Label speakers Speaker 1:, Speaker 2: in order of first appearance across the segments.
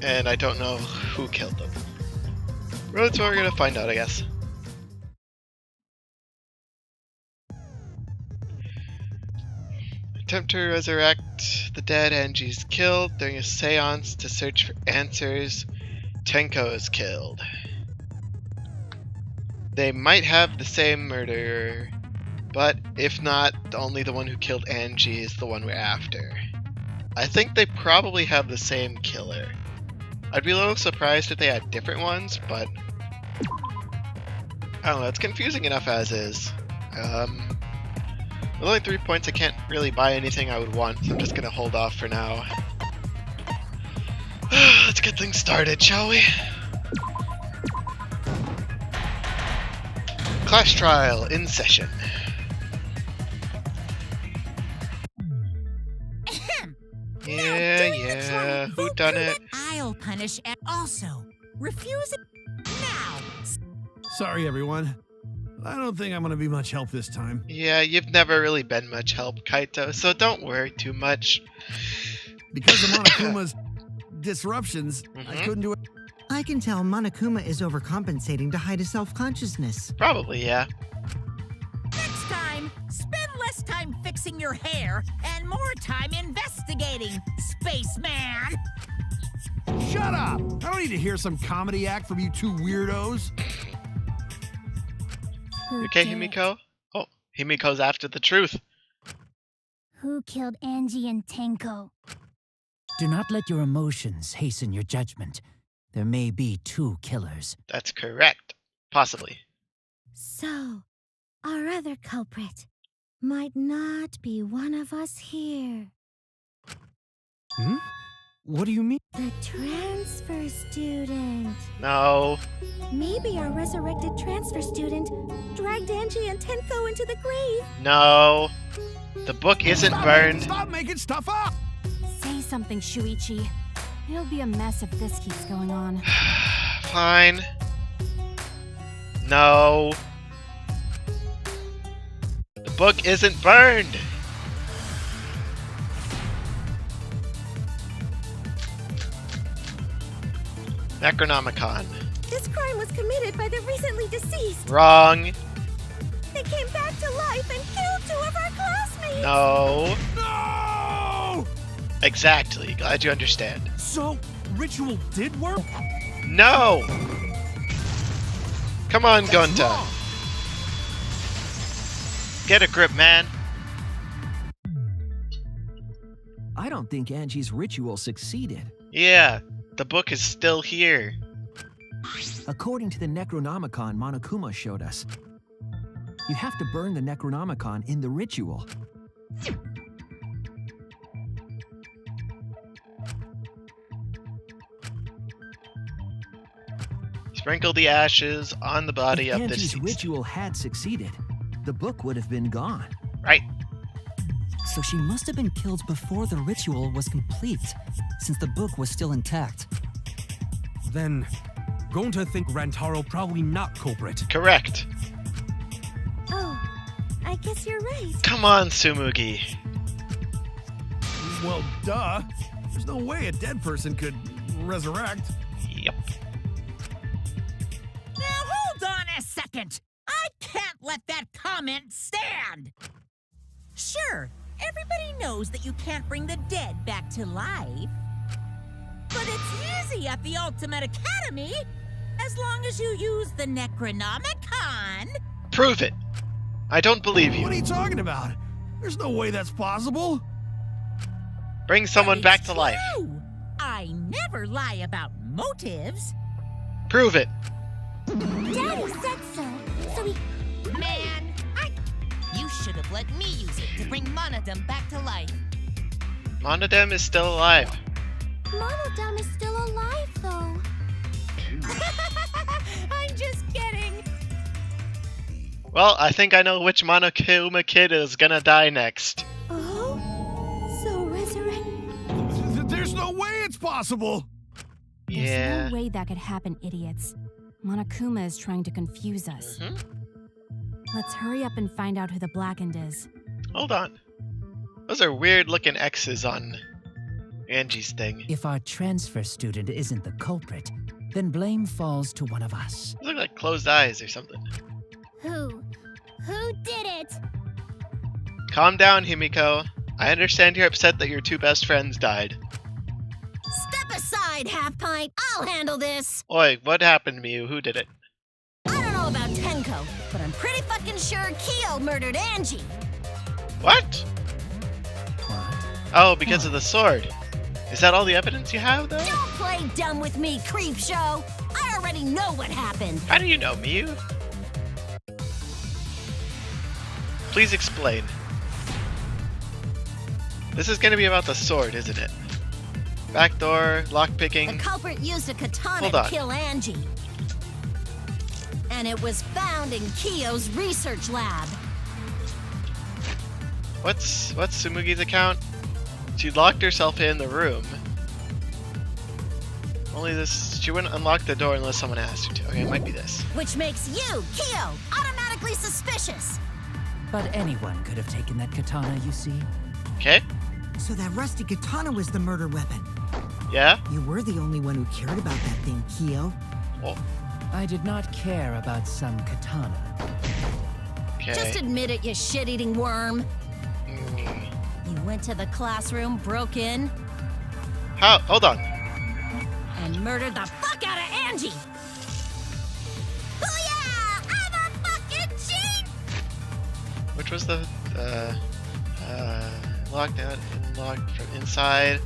Speaker 1: and I don't know who killed them. Well, that's what we're gonna find out, I guess. Attempt to resurrect the dead. Angie's killed. During a seance to search for answers, Tenko is killed. They might have the same murderer, but if not, only the one who killed Angie is the one we're after. I think they probably have the same killer. I'd be a little surprised if they had different ones, but I don't know, it's confusing enough as is. With only 3 points, I can't really buy anything I would want, so I'm just gonna hold off for now. Let's get things started, shall we? Clash trial in session. Yeah, who done it?
Speaker 2: I'll punish and also refuse it now.
Speaker 3: Sorry, everyone. I don't think I'm gonna be much help this time.
Speaker 1: Yeah, you've never really been much help, Kaito, so don't worry too much.
Speaker 3: Because of Monokuma's disruptions, I couldn't do it.
Speaker 4: I can tell Monokuma is overcompensating to hide his self-consciousness.
Speaker 1: Probably, yeah.
Speaker 2: Next time, spend less time fixing your hair and more time investigating, spaceman.
Speaker 3: Shut up! I don't need to hear some comedy act from you two weirdos.
Speaker 1: You okay, Himiko? Oh, Himiko's after the truth.
Speaker 5: Who killed Angie and Tenko?
Speaker 6: Do not let your emotions hasten your judgment. There may be two killers.
Speaker 1: That's correct. Possibly.
Speaker 5: So, our other culprit might not be one of us here.
Speaker 3: Hmm? What do you mean?
Speaker 5: The transfer student.
Speaker 1: No.
Speaker 5: Maybe our resurrected transfer student dragged Angie and Tenko into the grave.
Speaker 1: No. The book isn't burned.
Speaker 3: Stop making stuff up!
Speaker 7: Say something, Shuichi. It'll be a mess if this keeps going on.
Speaker 1: Fine. No. The book isn't burned. Necronomicon.
Speaker 5: This crime was committed by the recently deceased.
Speaker 1: Wrong.
Speaker 5: They came back to life and killed 2 of our classmates.
Speaker 1: No.
Speaker 3: No!
Speaker 1: Exactly. Glad you understand.
Speaker 3: So, ritual did work?
Speaker 1: No. Come on, Gonta.
Speaker 3: Wrong.
Speaker 1: Get a grip, man.
Speaker 8: I don't think Angie's ritual succeeded.
Speaker 1: Yeah, the book is still here.
Speaker 8: According to the Necronomicon Monokuma showed us, you have to burn the Necronomicon in the ritual.
Speaker 1: Sprinkle the ashes on the body
Speaker 8: If
Speaker 1: of the
Speaker 8: Angie's
Speaker 1: deceased.
Speaker 8: ritual had succeeded, the book would have been gone.
Speaker 1: Right.
Speaker 6: So she must have been killed before the ritual was complete, since the book was still intact.
Speaker 3: Then, going to think Rantaro probably not culprit.
Speaker 1: Correct.
Speaker 5: Oh, I guess you're right.
Speaker 1: Come on, Tsumugi.
Speaker 3: Well, duh. There's no way a dead person could resurrect.
Speaker 1: Yep.
Speaker 2: Now hold on a second. I can't let that comment stand. Sure, everybody knows that you can't bring the dead back to life. But it's easy at the Ultimate Academy, as long as you use the Necronomicon.
Speaker 1: Prove it. I don't believe
Speaker 3: What are
Speaker 1: you.
Speaker 3: you talking about? There's no way that's possible.
Speaker 1: Bring someone
Speaker 2: But
Speaker 1: back
Speaker 2: it's
Speaker 1: to life.
Speaker 2: true. I never lie about motives.
Speaker 1: Prove it.
Speaker 5: Daddy said so. So we...
Speaker 9: Man, you should have let me use it to bring Monodum back to life.
Speaker 1: Monodem is still alive.
Speaker 5: Monodum is still alive, though.
Speaker 7: I'm just kidding.
Speaker 1: Well, I think I know which Monokuma kid is gonna die next.
Speaker 5: Oh? So resurrect...
Speaker 3: There's no way it's possible.
Speaker 7: There's
Speaker 1: Yeah.
Speaker 7: no way that could happen, idiots. Monokuma is trying to confuse us.
Speaker 1: Mhm.
Speaker 7: Let's hurry up and find out who the Blackened is.
Speaker 1: Hold on. Those are weird looking X's on Angie's thing.
Speaker 6: If our transfer student isn't the culprit, then blame falls to one of us.
Speaker 1: They look like closed eyes or something.
Speaker 5: Who did it?
Speaker 1: Calm down, Himiko. I understand you're upset that your two best friends died.
Speaker 5: Step aside, Half Pint. I'll handle this.
Speaker 1: Oi, what happened to you? Who did it?
Speaker 5: I don't know about Tenko, but I'm pretty fucking sure Kyo murdered Angie.
Speaker 1: What?
Speaker 6: What?
Speaker 1: Oh, because of the sword. Is that all the evidence you have, though?
Speaker 5: Don't play dumb with me, creep show. I already know what happened.
Speaker 1: How do you know, Miyu? Please explain. This is gonna be about the sword, isn't it? Backdoor,
Speaker 5: The
Speaker 1: lockpicking.
Speaker 5: culprit used a katana
Speaker 1: Hold
Speaker 5: to
Speaker 1: on.
Speaker 5: kill Angie. And it was found in Kyo's research lab.
Speaker 1: What's Tsumugi's account? She locked herself in the room. She wouldn't unlock the door unless someone asked her to. Okay, it might be this.
Speaker 5: Which makes you, Kyo, automatically suspicious.
Speaker 6: But anyone could have taken that katana, you see.
Speaker 1: Okay?
Speaker 4: So that rusty katana was the murder weapon.
Speaker 1: Yeah?
Speaker 4: You were the only one who cared about that thing, Kyo.
Speaker 1: Oh,
Speaker 6: I did not care about some katana.
Speaker 1: okay.
Speaker 5: Just admit it, you shit-eating worm.
Speaker 1: Mm.
Speaker 5: You went to the classroom, broke in,
Speaker 1: How? Hold on.
Speaker 5: and murdered the fuck out of Angie. Booyah! I'm a fucking cheat!
Speaker 1: Which was the locked out, locked from inside.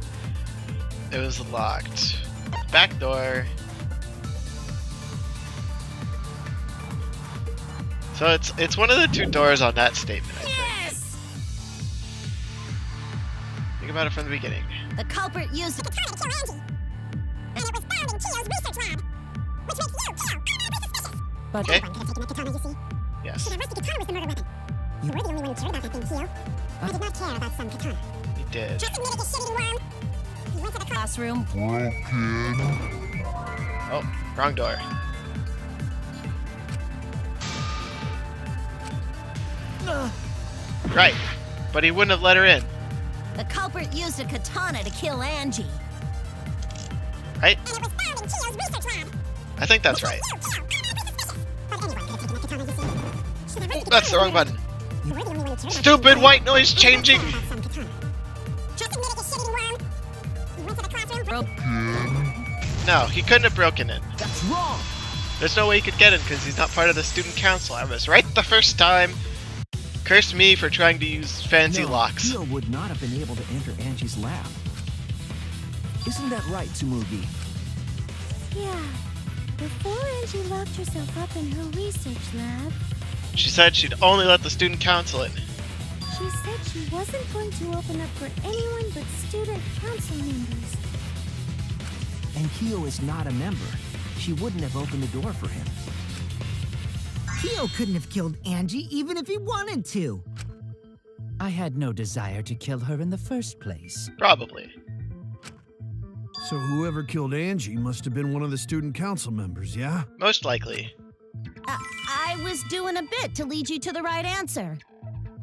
Speaker 1: It was locked. Back door. So it's one of the two doors on that statement, I think.
Speaker 5: Yes!
Speaker 1: Think about it from the beginning.
Speaker 5: The culprit used a katana to kill Angie. And it was found in Kyo's research lab. Which makes you, Kyo, automatically suspicious.
Speaker 6: But
Speaker 1: Okay.
Speaker 5: Anyone could have taken that katana, you see.
Speaker 1: Yes,
Speaker 5: So that rusty katana was the murder weapon. You were the only one who cared about that thing, Kyo. I did not care about some katana.
Speaker 1: he did.
Speaker 5: Just admit it, you shitty worm. You went to the classroom.
Speaker 1: Oh, wrong door. Right, but he wouldn't have let her in,
Speaker 5: The culprit used a katana to kill Angie.
Speaker 1: right?
Speaker 5: And it was found in Kyo's research lab.
Speaker 1: I think that's right.
Speaker 5: You, Kyo, automatically suspicious. But anyone could have taken that katana, you see. So that rusty
Speaker 1: That's the
Speaker 5: katana
Speaker 1: wrong button.
Speaker 5: You were the only one who cared about
Speaker 1: Stupid
Speaker 5: that
Speaker 1: white noise changing.
Speaker 5: thing. About some katana. Just admit it, you shitty worm. You went to the classroom. Broke.
Speaker 1: No, he couldn't have broken in.
Speaker 8: That's wrong!
Speaker 1: There's no way he could get in because he's not part of the student council. I was right the first time. Curse me for trying to use fancy
Speaker 8: No,
Speaker 1: locks.
Speaker 8: Kyo would not have been able to enter Angie's lab. Isn't that right, Tsumugi?
Speaker 5: Yeah. Before Angie locked herself up in her research lab,
Speaker 1: She said she'd only let the student council in.
Speaker 5: she said she wasn't going to open up for anyone but student council members.
Speaker 8: And Kyo is not a member. She wouldn't have opened the door for him.
Speaker 4: Kyo couldn't have killed Angie even if he wanted to.
Speaker 6: I had no desire to kill her in the first place.
Speaker 1: Probably.
Speaker 3: So whoever killed Angie must have been one of the student council members, yeah?
Speaker 1: Most likely.
Speaker 5: I was doing a bit to lead you to the right answer.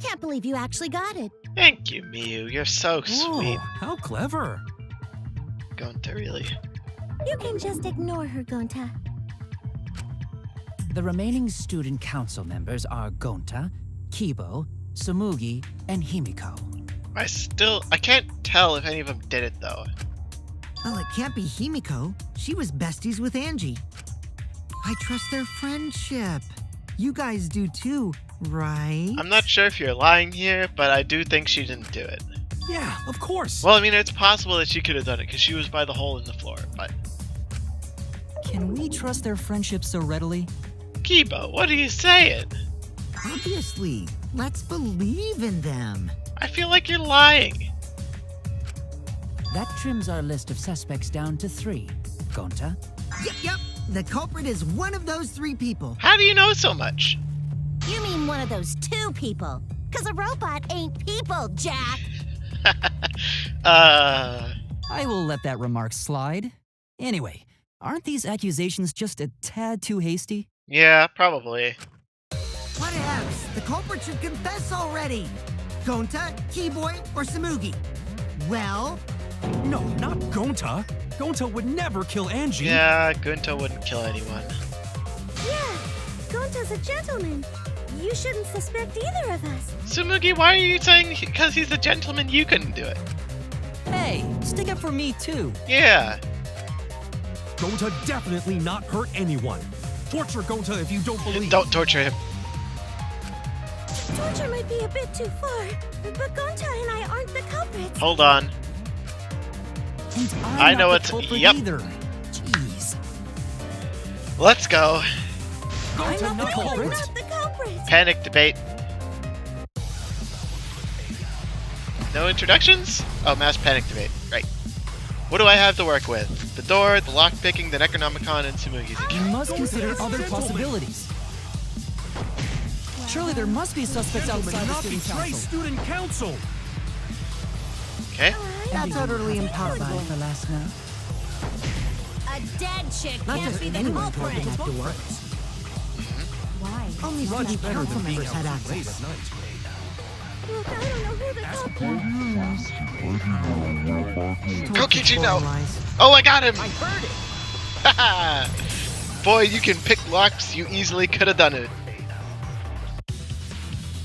Speaker 5: Can't believe you actually got it.
Speaker 1: Thank you, Miyu. You're so sweet.
Speaker 8: How clever.
Speaker 1: Gonta, really.
Speaker 5: You can just ignore her, Gonta.
Speaker 6: The remaining student council members are Gonta, Kibo, Tsumugi, and Himiko.
Speaker 1: I can't tell if any of them did it, though.
Speaker 4: Well, it can't be Himiko. She was besties with Angie. I trust their friendship. You guys do too, right?
Speaker 1: I'm not sure if you're lying here, but I do think she didn't do it.
Speaker 8: Yeah, of course.
Speaker 1: Well, I mean, it's possible that she could have done it because she was by the hole in the floor, but...
Speaker 6: Can we trust their friendship so readily?
Speaker 1: Kibo, what are you saying?
Speaker 4: Obviously. Let's believe in them.
Speaker 1: I feel like you're lying.
Speaker 6: That trims our list of suspects down to 3. Gonta,
Speaker 4: Yep. The culprit is one of those 3 people.
Speaker 1: How do you know so much?
Speaker 5: You mean one of those 2 people? Because a robot ain't people, Jack.
Speaker 6: I will let that remark slide. Anyway, aren't these accusations just a tad too hasty?
Speaker 1: Yeah, probably.
Speaker 4: Whatevs. The culprit should confess already. Gonta, Keyboy, or Tsumugi? Well,
Speaker 10: No, not Gonta. Gonta would never kill Angie.
Speaker 1: Yeah, Gunta wouldn't kill anyone.
Speaker 5: Yeah, Gonta's a gentleman. You shouldn't suspect either of us.
Speaker 1: Tsumugi, why are you saying because he's a gentleman you couldn't do it?
Speaker 6: Hey, stick up for me too.
Speaker 1: Yeah.
Speaker 10: Gonta definitely not hurt anyone. Torture Gonta if you don't believe.
Speaker 1: Don't torture him.
Speaker 5: Torture might be a bit too far, but Gonta and I aren't the culprits.
Speaker 1: Hold on.
Speaker 6: And
Speaker 1: I
Speaker 6: I'm
Speaker 1: know
Speaker 6: not
Speaker 1: it's-
Speaker 6: the culprit
Speaker 1: yep.
Speaker 6: either. Jeez.
Speaker 1: Let's go.
Speaker 6: I'm not the
Speaker 5: No, we're
Speaker 6: culprit.
Speaker 5: not the culprits.
Speaker 1: Panic debate. No introductions? Oh, mass panic debate. Right. What do I have to work with? The door, the lockpicking, the Necronomicon, and Tsumugi's
Speaker 6: You
Speaker 1: account.
Speaker 6: must consider other
Speaker 10: gentlemen.
Speaker 6: possibilities. Surely there must be suspects outside the
Speaker 10: Not
Speaker 6: student
Speaker 10: betray
Speaker 6: council.
Speaker 10: student council.
Speaker 1: Okay.
Speaker 4: That's utterly impossible.
Speaker 6: Velasna.
Speaker 2: A dead chick
Speaker 4: Not
Speaker 2: can't
Speaker 4: just
Speaker 2: be the
Speaker 4: anyone could
Speaker 2: culprit.
Speaker 4: open that door.
Speaker 7: Why?
Speaker 4: Only
Speaker 10: Much
Speaker 4: student
Speaker 10: better
Speaker 4: council
Speaker 10: than being
Speaker 4: members had
Speaker 10: out late
Speaker 4: access.
Speaker 10: at night.
Speaker 5: Look, I don't know who the culprit is.
Speaker 1: Kokichi, no.
Speaker 4: Lies.
Speaker 1: Oh, I got him!
Speaker 8: I heard it.
Speaker 1: Haha! Boy, you can pick locks. You easily could have done it.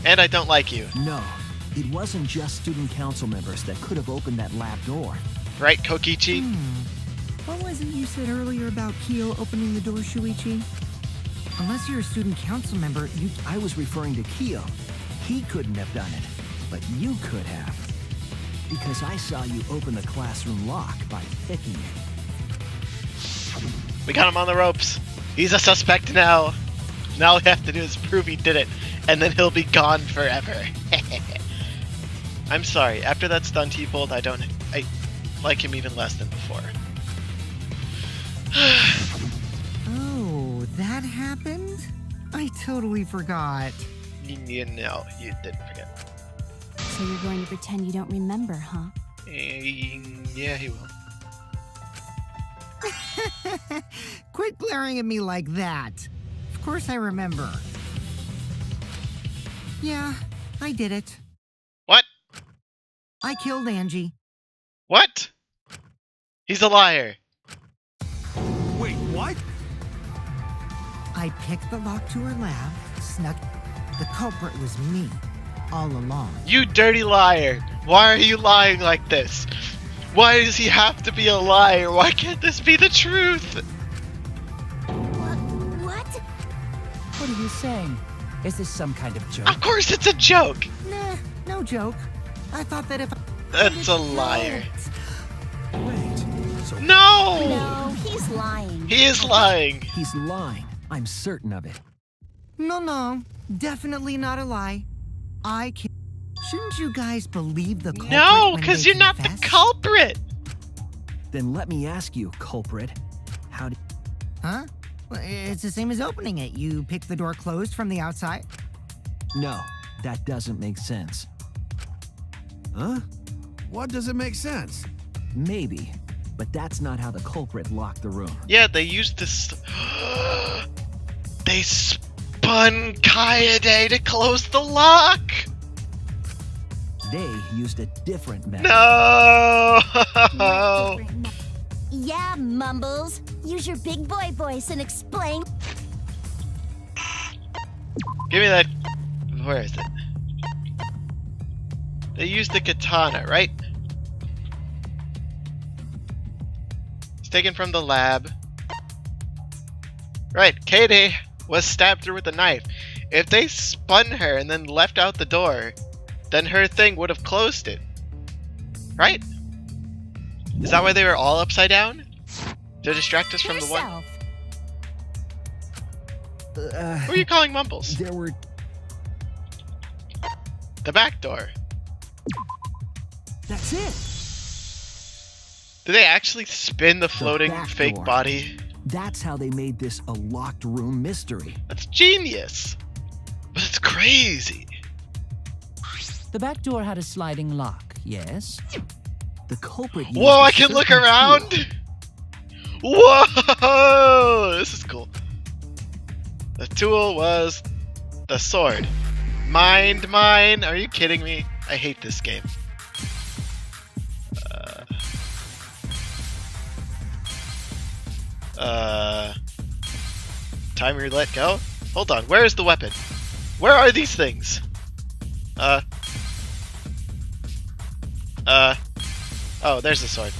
Speaker 1: And I don't like you.
Speaker 8: No, it wasn't just student council members that could have opened that lab door.
Speaker 1: Right, Kokichi?
Speaker 4: What was it you said earlier about Kyo opening the door, Shuichi? Unless you're a student council member, you...
Speaker 8: I was referring to Kyo. He couldn't have done it, but you could have. Because I saw you open the classroom lock by picking it.
Speaker 1: We got him on the ropes. He's a suspect now. Now all we have to do is prove he did it, and then he'll be gone forever. I'm sorry. After that stunt he pulled, I like him even less than before.
Speaker 4: Oh, that happened? I totally forgot.
Speaker 1: No, you didn't forget.
Speaker 7: So you're going to pretend you don't remember, huh?
Speaker 1: Yeah, he will.
Speaker 4: Quit glaring at me like that. Of course I remember. Yeah, I did it.
Speaker 1: What?
Speaker 4: I killed Angie.
Speaker 1: What? He's a liar.
Speaker 10: Wait, what?
Speaker 4: I picked the lock to her lab, snuck. The culprit was me, all along.
Speaker 1: You dirty liar. Why are you lying like this? Why does he have to be a liar? Why can't this be the truth?
Speaker 5: What?
Speaker 6: What are you saying? Is this some kind of joke?
Speaker 1: Of course it's a joke.
Speaker 4: Nah, no joke. I thought that if I...
Speaker 1: That's a liar.
Speaker 10: Wait. So
Speaker 1: No!
Speaker 2: No, he's lying.
Speaker 1: He is lying.
Speaker 8: He's lying. I'm certain of it.
Speaker 4: No, definitely not a lie. I can... Shouldn't you guys believe the culprit
Speaker 1: No,
Speaker 4: when
Speaker 1: because
Speaker 4: they
Speaker 1: you're not the
Speaker 4: confess?
Speaker 1: culprit.
Speaker 8: Then let me ask you, culprit. How did...
Speaker 4: Huh? Well, it's the same as opening it. You pick the door closed from the outside.
Speaker 8: No, that doesn't make sense.
Speaker 3: Huh? What doesn't make sense?
Speaker 8: Maybe, but that's not how the culprit locked the room.
Speaker 1: Yeah, they used this. They spun Kaede to close the lock.
Speaker 8: They used a different method.
Speaker 1: No.
Speaker 5: Yeah, Mumbles. Use your big boy voice and explain.
Speaker 1: Give me that. Where is it? They used the katana, right? It's taken from the lab. Right, Kaede was stabbed through with a knife. If they spun her and then left out the door, then her thing would have closed it. Right? Is that why they were all upside down? To distract us from the one.
Speaker 2: Yourself.
Speaker 1: Who are you calling Mumbles?
Speaker 8: There were...
Speaker 1: The back door.
Speaker 8: That's it!
Speaker 1: Did they actually spin the floating
Speaker 8: back
Speaker 1: fake
Speaker 8: door.
Speaker 1: body?
Speaker 8: That's how they made this a locked room mystery.
Speaker 1: That's genius. But it's crazy.
Speaker 6: The back door had a sliding lock, yes?
Speaker 8: The culprit used
Speaker 1: Whoa,
Speaker 8: a
Speaker 1: I can look
Speaker 8: certain
Speaker 1: around.
Speaker 8: tool.
Speaker 1: Whoa, this is cool. The tool was the sword. Mind mine. Are you kidding me? I hate this game. Timer let go? Hold on, where is the weapon? Where are these things? Oh, there's the sword.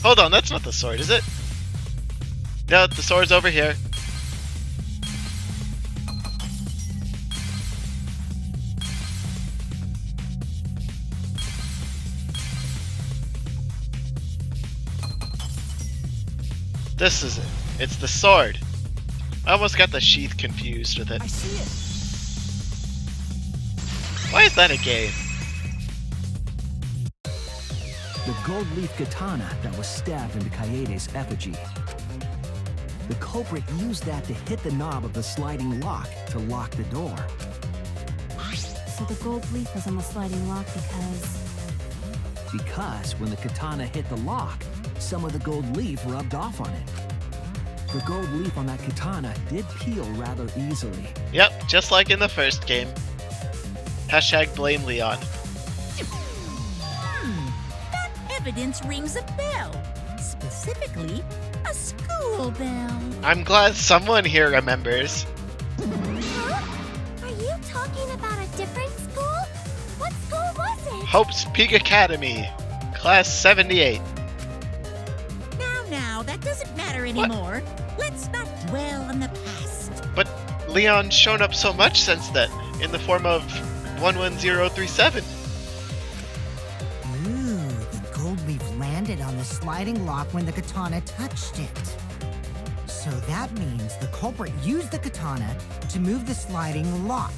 Speaker 1: Hold on, that's not the sword, is it? No, the sword's over here. This is it. It's the sword. I almost got the sheath confused with it.
Speaker 8: I see it.
Speaker 1: Why is that a game?
Speaker 8: The gold leaf katana that was stabbed into Kaede's effigy. The culprit used that to hit the knob of the sliding lock to lock the door.
Speaker 7: So the gold leaf was on the sliding lock
Speaker 8: Because when the katana hit the lock, some of the gold leaf rubbed off on it. The gold leaf on that katana did peel rather easily.
Speaker 1: Yep, just like in the first game. Hashtag blame Leon.
Speaker 2: That evidence rings a bell. Specifically, a school bell.
Speaker 1: I'm glad someone here remembers.
Speaker 5: Huh? Are you talking about a different school? What school was it?
Speaker 1: Hope's Peak Academy, Class 78.
Speaker 2: Now, that doesn't matter anymore. Let's not dwell on the past.
Speaker 1: But Leon's shown up so much since then, in the form of 11037.
Speaker 4: Ooh, the gold leaf landed on the sliding lock when the katana touched it. So that means the culprit used the katana to move the sliding lock,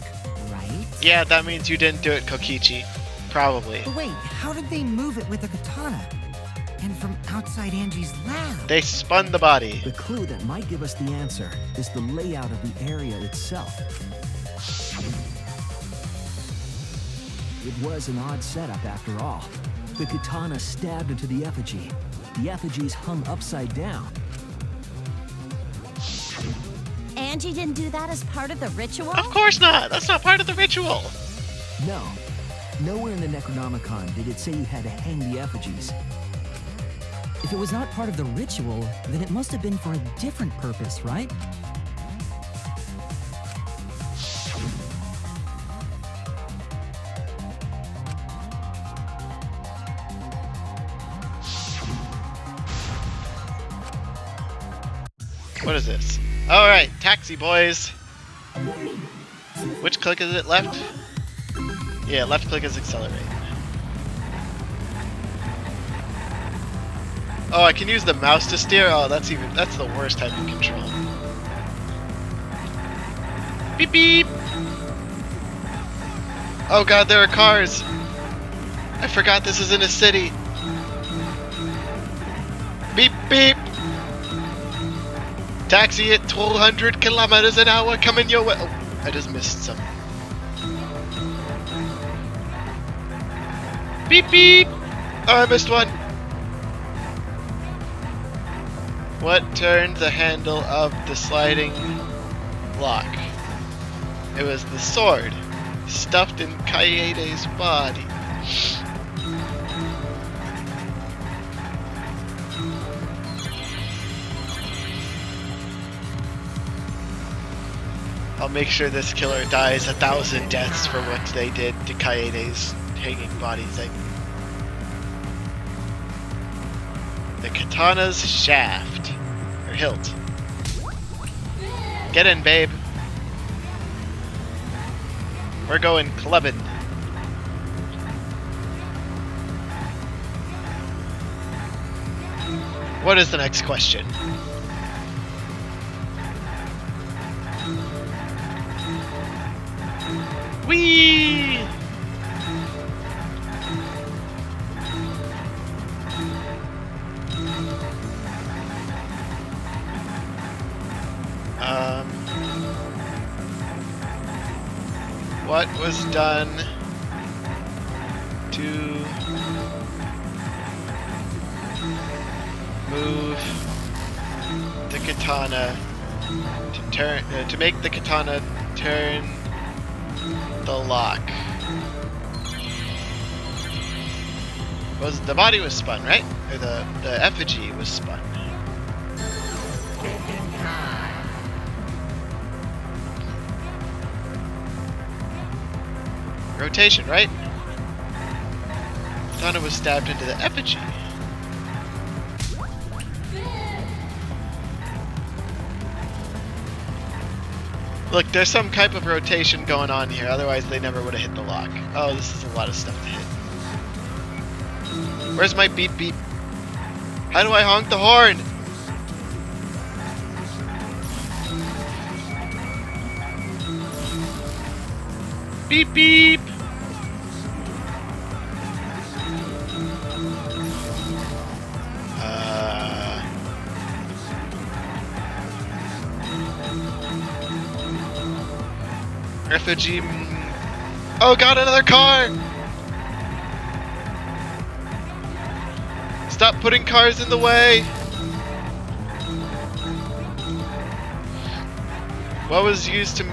Speaker 4: right?
Speaker 1: Yeah, that means you didn't do it, Kokichi. Probably.
Speaker 4: But wait, how did they move it with the katana? And from outside Angie's lab?
Speaker 1: They spun the body.
Speaker 8: The clue that might give us the answer is the layout of the area itself. It was an odd setup after all. The katana stabbed into the effigy. The effigies hung upside down.
Speaker 7: Angie didn't do that as part of the ritual?
Speaker 1: Of course not! That's not part of the ritual!
Speaker 8: No. Nowhere in the Necronomicon did it say you had to hang the effigies.
Speaker 6: If it was not part of the ritual, then it must have been for a different purpose, right?
Speaker 1: What is this? Alright, taxi boys! Which click is it? Left? Yeah, left click is accelerate. Oh, I can use the mouse to steer? Oh, that's the worst type of control. Beep beep! Oh god, there are cars! I forgot this is in a city! Beep beep! Taxi at 200 kilometers an hour coming your way! Oh, I just missed some. Beep beep! Oh, I missed one! What turned the handle of the sliding lock? It was the sword, stuffed in Kaede's body. I'll make sure this killer dies 1,000 deaths for what they did to Kaede's hanging body thing. The katana's shaft. Or hilt. Get in, babe. We're going clubbing. What is the next question? Whee! What was done to move the katana to turn to make the katana turn the lock. Was the body was spun, right? Or the effigy was spun. Rotation, right? Katana was stabbed into the effigy. Look, there's some type of rotation going on here, otherwise they never would have hit the lock. Oh, this is a lot of stuff to hit. Where's my beep beep? How do I honk the horn? Beep beep! Refugee. Oh god, another car! Stop putting cars in the way! What was used to...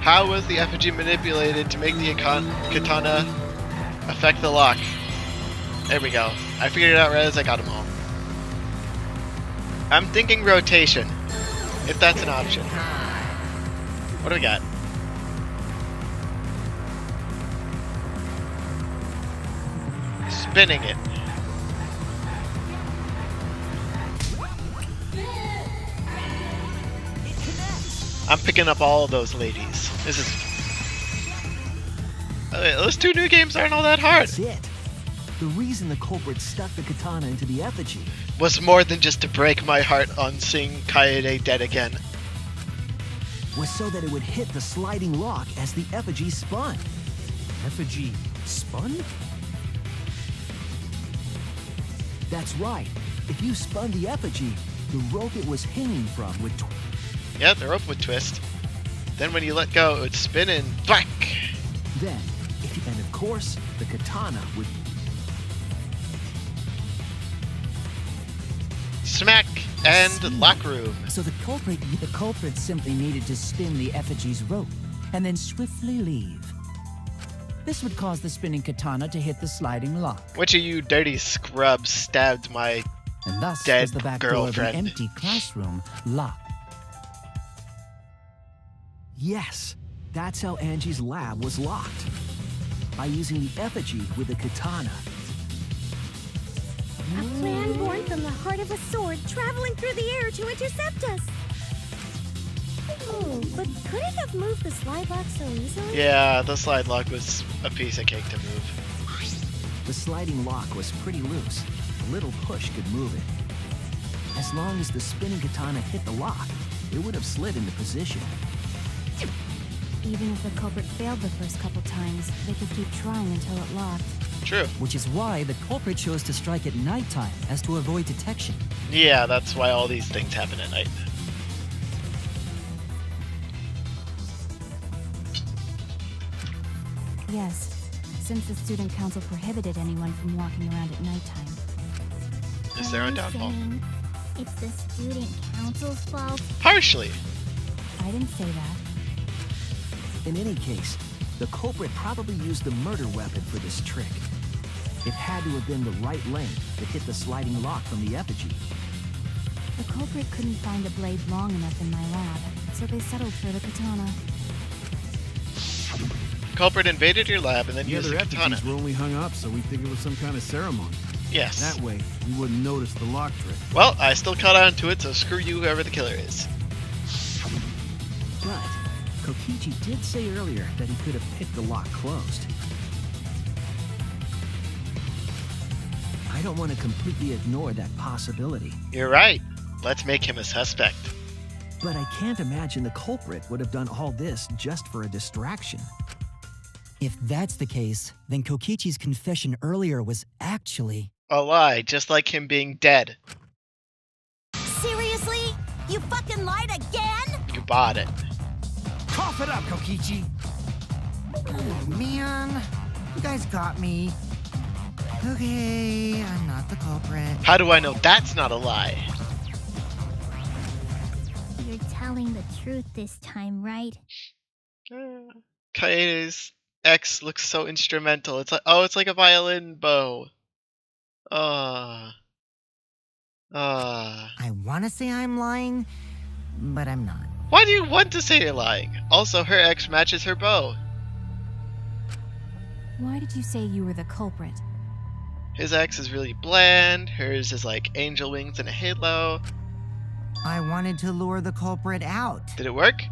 Speaker 1: How was the effigy manipulated to make the katana affect the lock? There we go. I figured it out right as I got them all. I'm thinking rotation, if that's an option. What do we got? Spinning it. I'm picking up all of those ladies. This is... those two new games aren't all that hard.
Speaker 8: That's it. The reason the culprit stuck the katana into the effigy
Speaker 1: was more than just to break my heart on seeing Kaede dead again.
Speaker 8: Was so that it would hit the sliding lock as the effigy spun.
Speaker 10: Effigy spun?
Speaker 8: That's right. If you spun the effigy, the rope it was hanging from would
Speaker 1: yeah, the rope would twist. Then when you let go, it would spin and thwack!
Speaker 8: Then, and of course, the katana would
Speaker 1: smack and lock room.
Speaker 4: So the culprit simply needed to spin the effigy's rope and then swiftly leave. This would cause the spinning katana to hit the sliding lock.
Speaker 1: Which of you dirty scrubs stabbed my
Speaker 4: and thus
Speaker 1: dead
Speaker 4: was the back
Speaker 1: girlfriend?
Speaker 4: Door of the empty classroom locked.
Speaker 8: Yes, that's how Angie's lab was locked. By using the effigy with the katana.
Speaker 5: A plan born from the heart of a sword traveling through the air to intercept us. Oh, but could it have moved the slide lock so easily?
Speaker 1: Yeah, the slide lock was a piece of cake to move.
Speaker 8: The sliding lock was pretty loose. A little push could move it. As long as the spinning katana hit the lock, it would have slid into position.
Speaker 7: Even if the culprit failed the first couple times, they could keep trying until it locked.
Speaker 1: True.
Speaker 6: Which is why the culprit chose to strike at nighttime, as to avoid detection.
Speaker 1: Yeah, that's why all these things happen at night.
Speaker 7: Yes, since the student council prohibited anyone from walking around at nighttime.
Speaker 1: It's their own downfall.
Speaker 5: It's the student council's fault?
Speaker 1: Partially.
Speaker 7: I didn't say that.
Speaker 8: In any case, the culprit probably used the murder weapon for this trick. It had to have been the right length to hit the sliding lock from the effigy.
Speaker 7: The culprit couldn't find a blade long enough in my lab, so they settled for the katana.
Speaker 1: Culprit invaded your lab and then
Speaker 3: The
Speaker 1: used
Speaker 3: other
Speaker 1: the katana.
Speaker 3: effigies were only hung up, so we think it was some kind of ceremony.
Speaker 1: Yes.
Speaker 3: That way, we wouldn't notice the lock trick.
Speaker 1: Well, I still caught on to it, so screw you, whoever the killer is.
Speaker 8: But Kokichi did say earlier that he could have picked the lock closed. I don't want to completely ignore that possibility.
Speaker 1: You're right. Let's make him a suspect.
Speaker 8: But I can't imagine the culprit would have done all this just for a distraction.
Speaker 6: If that's the case, then Kokichi's confession earlier was actually
Speaker 1: A lie, just like him being dead.
Speaker 2: Seriously? You fucking lied again?
Speaker 1: You bought it.
Speaker 10: Cough it up, Kokichi!
Speaker 4: Oh, man. You guys got me. Okay, I'm not the culprit.
Speaker 1: How do I know that's not a lie?
Speaker 5: You're telling the truth this time, right?
Speaker 1: Kaede's ex looks so instrumental. It's like, oh, it's like a violin bow.
Speaker 4: I want to say I'm lying, but I'm not.
Speaker 1: Why do you want to say you're lying? Also, her ex matches her bow.
Speaker 7: Why did you say you were the culprit?
Speaker 1: His ex is really bland. Hers is like angel wings and a halo.
Speaker 4: I wanted to lure the culprit out.
Speaker 1: Did it work?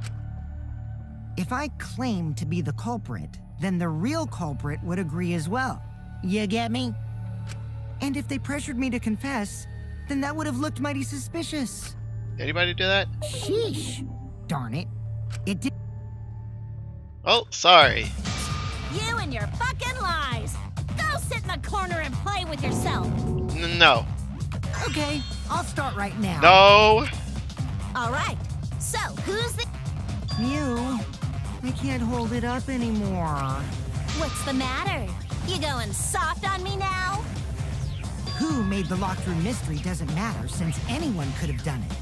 Speaker 4: If I claimed to be the culprit, then the real culprit would agree as well. You get me? And if they pressured me to confess, then that would have looked mighty suspicious.
Speaker 1: Anybody do that?
Speaker 4: Sheesh. Darn it. It did.
Speaker 1: Oh, sorry.
Speaker 2: You and your fucking lies! Go sit in the corner and play with yourself!
Speaker 1: No.
Speaker 4: Okay, I'll start right now.
Speaker 1: No.
Speaker 2: Alright, so who's the.
Speaker 4: You. I can't hold it up anymore.
Speaker 2: What's the matter? You going soft on me now?
Speaker 4: Who made the locked room mystery doesn't matter, since anyone could have done it.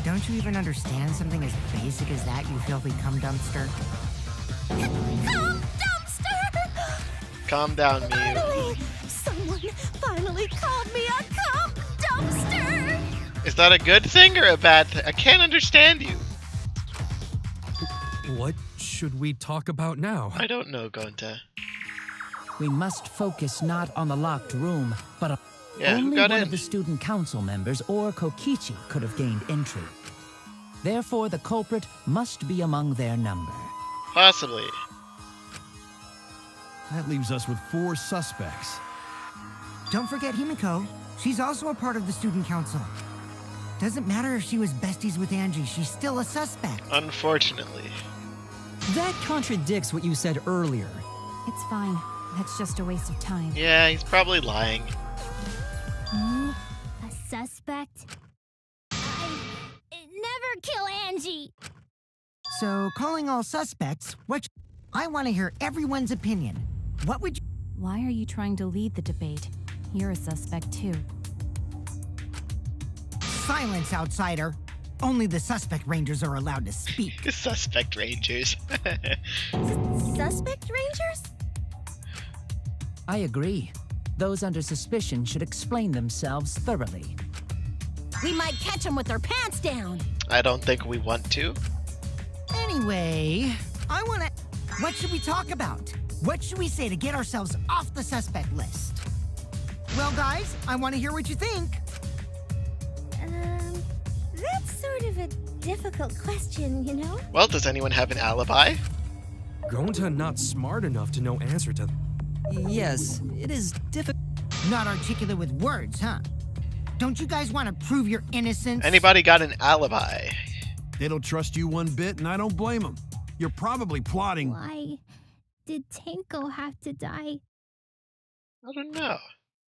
Speaker 4: Don't you even understand something as basic as that, you filthy cum dumpster?
Speaker 2: Cum dumpster!
Speaker 1: Calm down, Mew.
Speaker 2: Finally! Someone finally called me a cum dumpster!
Speaker 1: Is that a good thing or a bad thing? I can't understand you.
Speaker 10: What should we talk about now?
Speaker 1: I don't know, Gonta.
Speaker 11: We must focus not on the locked room, but on
Speaker 1: Yeah, who
Speaker 11: only
Speaker 1: got
Speaker 11: one
Speaker 1: in?
Speaker 11: of the student council members or Kokichi could have gained entry. Therefore, the culprit must be among their number.
Speaker 1: Possibly.
Speaker 3: That leaves us with 4 suspects.
Speaker 4: Don't forget Himiko. She's also a part of the student council. Doesn't matter if she was besties with Angie, she's still a suspect.
Speaker 1: Unfortunately.
Speaker 6: That contradicts what you said earlier.
Speaker 7: It's fine. That's just a waste of time.
Speaker 1: Yeah, he's probably lying.
Speaker 5: Me? A suspect? I never kill Angie!
Speaker 4: So, calling all suspects, I want to hear everyone's opinion. What would you...
Speaker 7: Why are you trying to lead the debate? You're a suspect too.
Speaker 4: Silence, outsider. Only the suspect rangers are allowed to speak.
Speaker 1: Suspect rangers.
Speaker 5: Suspect rangers?
Speaker 11: I agree. Those under suspicion should explain themselves thoroughly.
Speaker 2: We might catch them with their pants down!
Speaker 1: I don't think we want to.
Speaker 4: Anyway, I want to... What should we talk about? What should we say to get ourselves off the suspect list? Well, guys, I want to hear what you think.
Speaker 5: That's sort of a difficult question, you know?
Speaker 1: Well, does anyone have an alibi?
Speaker 10: Gonta not smart enough to know answer to...
Speaker 6: Yes, it is difficult.
Speaker 4: Not articulate with words, huh? Don't you guys want to prove your innocence?
Speaker 1: Anybody got an alibi?
Speaker 3: They don't trust you one bit, and I don't blame them. You're probably plotting.
Speaker 5: Why did Tenko have to die?
Speaker 1: I don't know.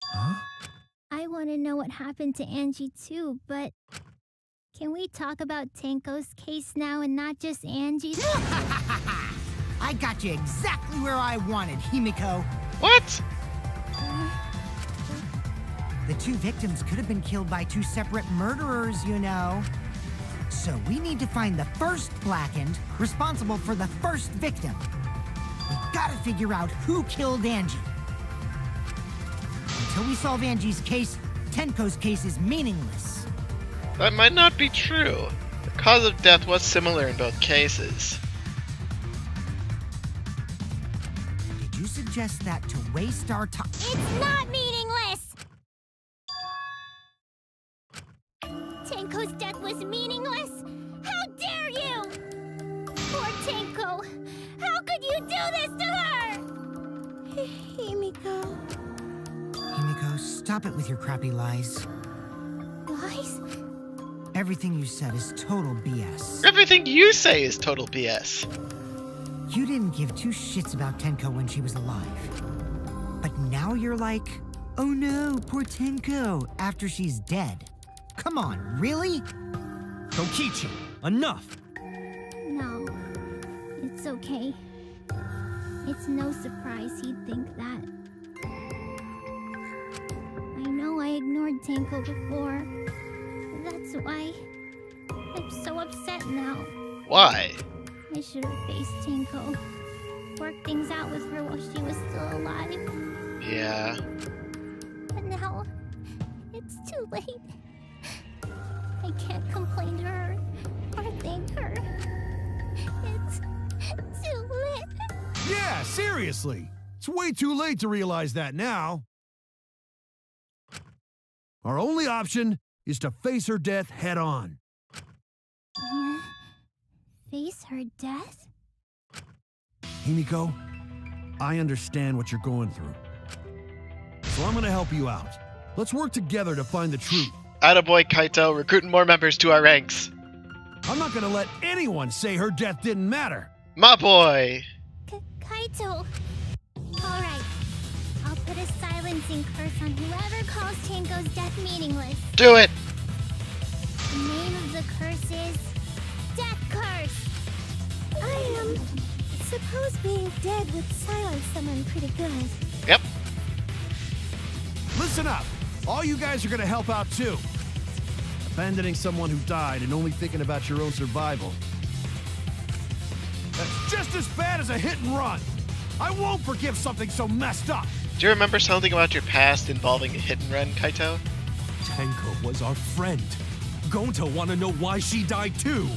Speaker 3: Huh?
Speaker 5: I want to know what happened to Angie too, but can we talk about Tenko's case now and not just Angie's?
Speaker 4: I got you exactly where I wanted, Himiko.
Speaker 1: What?
Speaker 4: The 2 victims could have been killed by 2 separate murderers, you know. So we need to find the first Blackened responsible for the first victim. We gotta figure out who killed Angie. Until we solve Angie's case, Tenko's case is meaningless.
Speaker 1: That might not be true. The cause of death was similar in both cases.
Speaker 4: Did you suggest that to waste our time?
Speaker 5: It's not meaningless! Tenko's death was meaningless? How dare you! Poor Tenko! How could you do this to her? Himiko.
Speaker 4: Himiko, stop it with your crappy lies.
Speaker 5: Lies?
Speaker 4: Everything you said is total BS.
Speaker 1: Everything you say is total BS.
Speaker 4: You didn't give 2 shits about Tenko when she was alive. But now you're like, oh no, poor Tenko, after she's dead. Come on, really?
Speaker 10: Kokichi, enough!
Speaker 5: No. It's okay. It's no surprise he'd think that. I know I ignored Tenko before. That's why I'm so upset now.
Speaker 1: Why?
Speaker 5: I should have faced Tenko. Worked things out with her while she was still alive.
Speaker 1: Yeah.
Speaker 5: But now, it's too late. I can't complain to her or thank her. It's too late.
Speaker 3: Yeah, seriously. It's way too late to realize that now. Our only option is to face her death head on.
Speaker 5: Face her death?
Speaker 3: Himiko, I understand what you're going through. So I'm gonna help you out. Let's work together to find the truth.
Speaker 1: Attaboy, Kaito, recruiting more members to our ranks.
Speaker 3: I'm not gonna let anyone say her death didn't matter.
Speaker 1: My boy!
Speaker 5: Kaito! Alright. I'll put a silencing curse on whoever calls Tenko's death meaningless.
Speaker 1: Do it!
Speaker 5: The name of the curse is... Death Curse! I suppose being dead would silence someone pretty good.
Speaker 1: Yep.
Speaker 3: Listen up! All you guys are gonna help out too. Abandoning someone who died and only thinking about your own survival. That's just as bad as a hit and run. I won't forgive something so messed up.
Speaker 1: Do you remember something about your past involving a hit and run, Kaito?
Speaker 10: Tenko was our friend. Gonta want to know why she died too.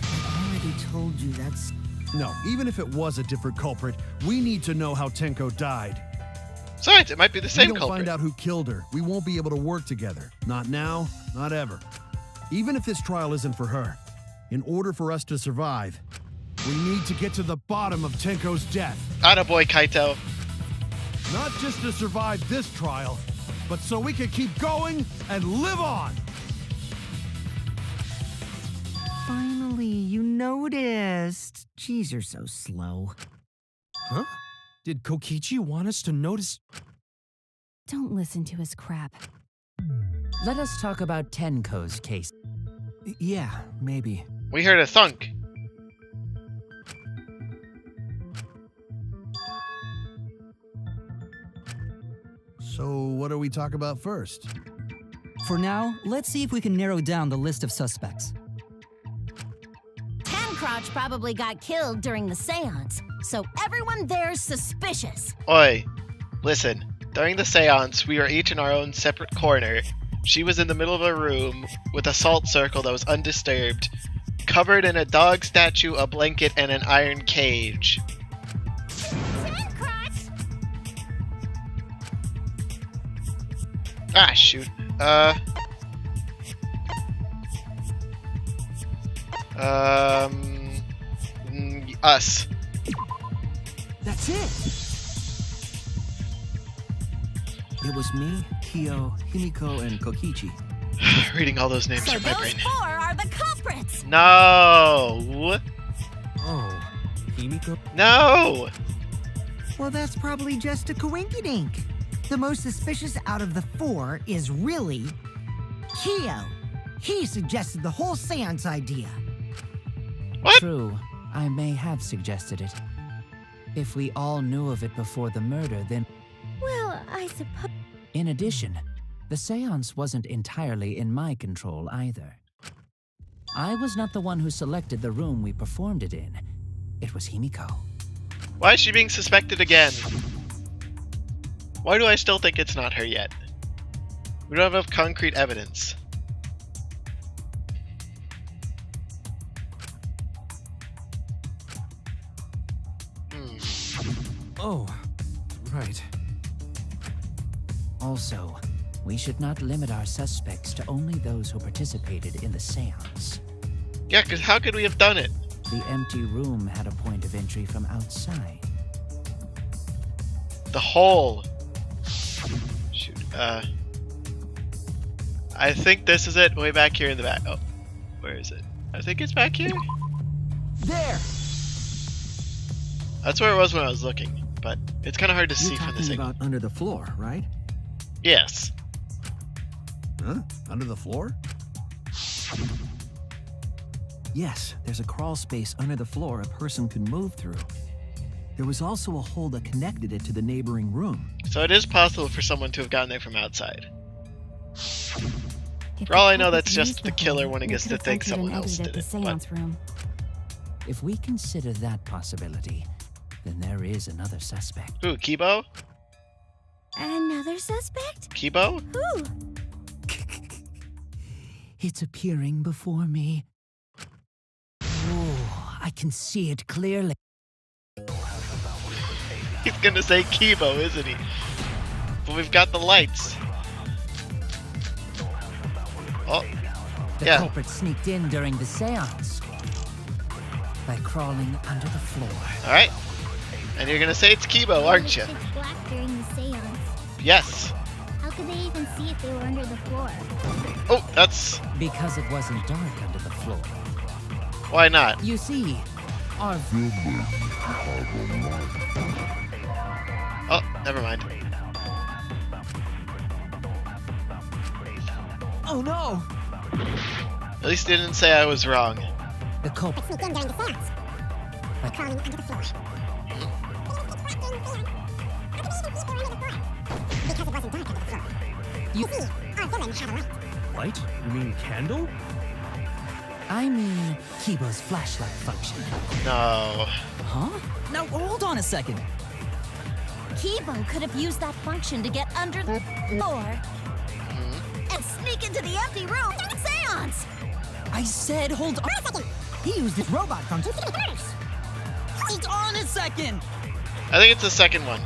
Speaker 4: I already told you that's...
Speaker 3: No, even if it was a different culprit, we need to know how Tenko died.
Speaker 1: Besides, it might be the
Speaker 3: If
Speaker 1: same
Speaker 3: we don't
Speaker 1: culprit.
Speaker 3: find out who killed her, we won't be able to work together. Not now, not ever. Even if this trial isn't for her, in order for us to survive, we need to get to the bottom of Tenko's death.
Speaker 1: Attaboy, Kaito.
Speaker 3: Not just to survive this trial, but so we can keep going and live on.
Speaker 4: Finally, you noticed. Jeez, you're so slow.
Speaker 10: Huh? Did Kokichi want us to notice?
Speaker 7: Don't listen to his crap.
Speaker 11: Let us talk about Tenko's case.
Speaker 8: Yeah, maybe.
Speaker 1: We heard a thunk.
Speaker 3: So what do we talk about first?
Speaker 6: For now, let's see if we can narrow down the list of suspects.
Speaker 12: Tancrotch probably got killed during the seance, so everyone there's suspicious.
Speaker 1: Oi, listen. During the seance, we were each in our own separate corner. She was in the middle of a room with a salt circle that was undisturbed, covered in a dog statue, a blanket, and an iron cage.
Speaker 5: Tancrotch!
Speaker 1: Ah, shoot. Us.
Speaker 8: That's it! It was me, Kyo, Himiko, and Kokichi.
Speaker 1: Reading all those names
Speaker 12: So
Speaker 1: from my
Speaker 12: those
Speaker 1: brain.
Speaker 12: four are the culprits.
Speaker 1: No!
Speaker 10: Oh, Himiko?
Speaker 1: No!
Speaker 4: Well, that's probably just a coinkydink. The most suspicious out of the four is really Kyo. He suggested the whole seance idea.
Speaker 1: What?
Speaker 11: True, I may have suggested it. If we all knew of it before the murder, then...
Speaker 5: Well, I suppose...
Speaker 11: In addition, the seance wasn't entirely in my control either. I was not the one who selected the room we performed it in. It was Himiko.
Speaker 1: Why is she being suspected again? Why do I still think it's not her yet? We don't have enough concrete evidence.
Speaker 10: Oh, right.
Speaker 11: Also, we should not limit our suspects to only those who participated in the seance.
Speaker 1: Yeah, because how could we have done it?
Speaker 11: The empty room had a point of entry from outside.
Speaker 1: The hole. Shoot. I think this is it. Way back here in the back. Oh, where is it? I think it's back here.
Speaker 4: There!
Speaker 1: That's where it was when I was looking, but it's kind of hard to see
Speaker 8: You're
Speaker 1: from the
Speaker 8: talking
Speaker 1: signal.
Speaker 8: about under the floor, right?
Speaker 1: Yes.
Speaker 3: Huh? Under the floor?
Speaker 8: Yes, there's a crawl space under the floor a person could move through. There was also a hole that connected it to the neighboring room.
Speaker 1: So it is possible for someone to have gotten there from outside.
Speaker 7: If
Speaker 1: For all
Speaker 7: the
Speaker 1: I know,
Speaker 7: culprits
Speaker 1: that's just
Speaker 7: used
Speaker 1: the killer
Speaker 7: hole,
Speaker 1: when he
Speaker 7: they
Speaker 1: gets to
Speaker 7: could've
Speaker 1: think
Speaker 7: entered
Speaker 1: someone
Speaker 7: and
Speaker 1: else
Speaker 7: exited
Speaker 1: did
Speaker 7: the
Speaker 1: it. But
Speaker 7: seance room.
Speaker 11: If we consider that possibility, then there is another suspect.
Speaker 1: who? Kibo?
Speaker 5: Another suspect?
Speaker 1: Kibo?
Speaker 5: Who?
Speaker 11: It's appearing before me. Oh, I can see it clearly.
Speaker 1: He's gonna say Kibo, isn't he? But we've got the lights. Oh,
Speaker 11: The
Speaker 1: yeah.
Speaker 11: culprit sneaked in during the seance by crawling under the floor.
Speaker 1: All right. And you're gonna say it's Kibo, aren't you?
Speaker 5: It was pitch black during the seance.
Speaker 1: Yes.
Speaker 5: How could they even see if they were under the floor?
Speaker 1: Oh, that's...
Speaker 11: Because it wasn't dark under the floor.
Speaker 1: Why not?
Speaker 11: You see, our
Speaker 1: Oh, never mind.
Speaker 11: Oh no!
Speaker 1: At least they didn't say I was wrong.
Speaker 11: The culprit
Speaker 5: Sneaked in during the seance. By crawling under the floor. Because it wasn't dark under the floor.
Speaker 11: You-
Speaker 5: See, our villain had a light.
Speaker 10: Light? You mean candle?
Speaker 11: I mean, Kibo's flashlight function.
Speaker 1: No.
Speaker 6: Huh? Now hold on a second.
Speaker 12: Kibo could have used that function to get under the floor and sneak into the empty room during the seance.
Speaker 6: I said hold on.
Speaker 5: Wait a second.
Speaker 4: He used his robot function.
Speaker 6: Hold on a second.
Speaker 1: I think it's the second one.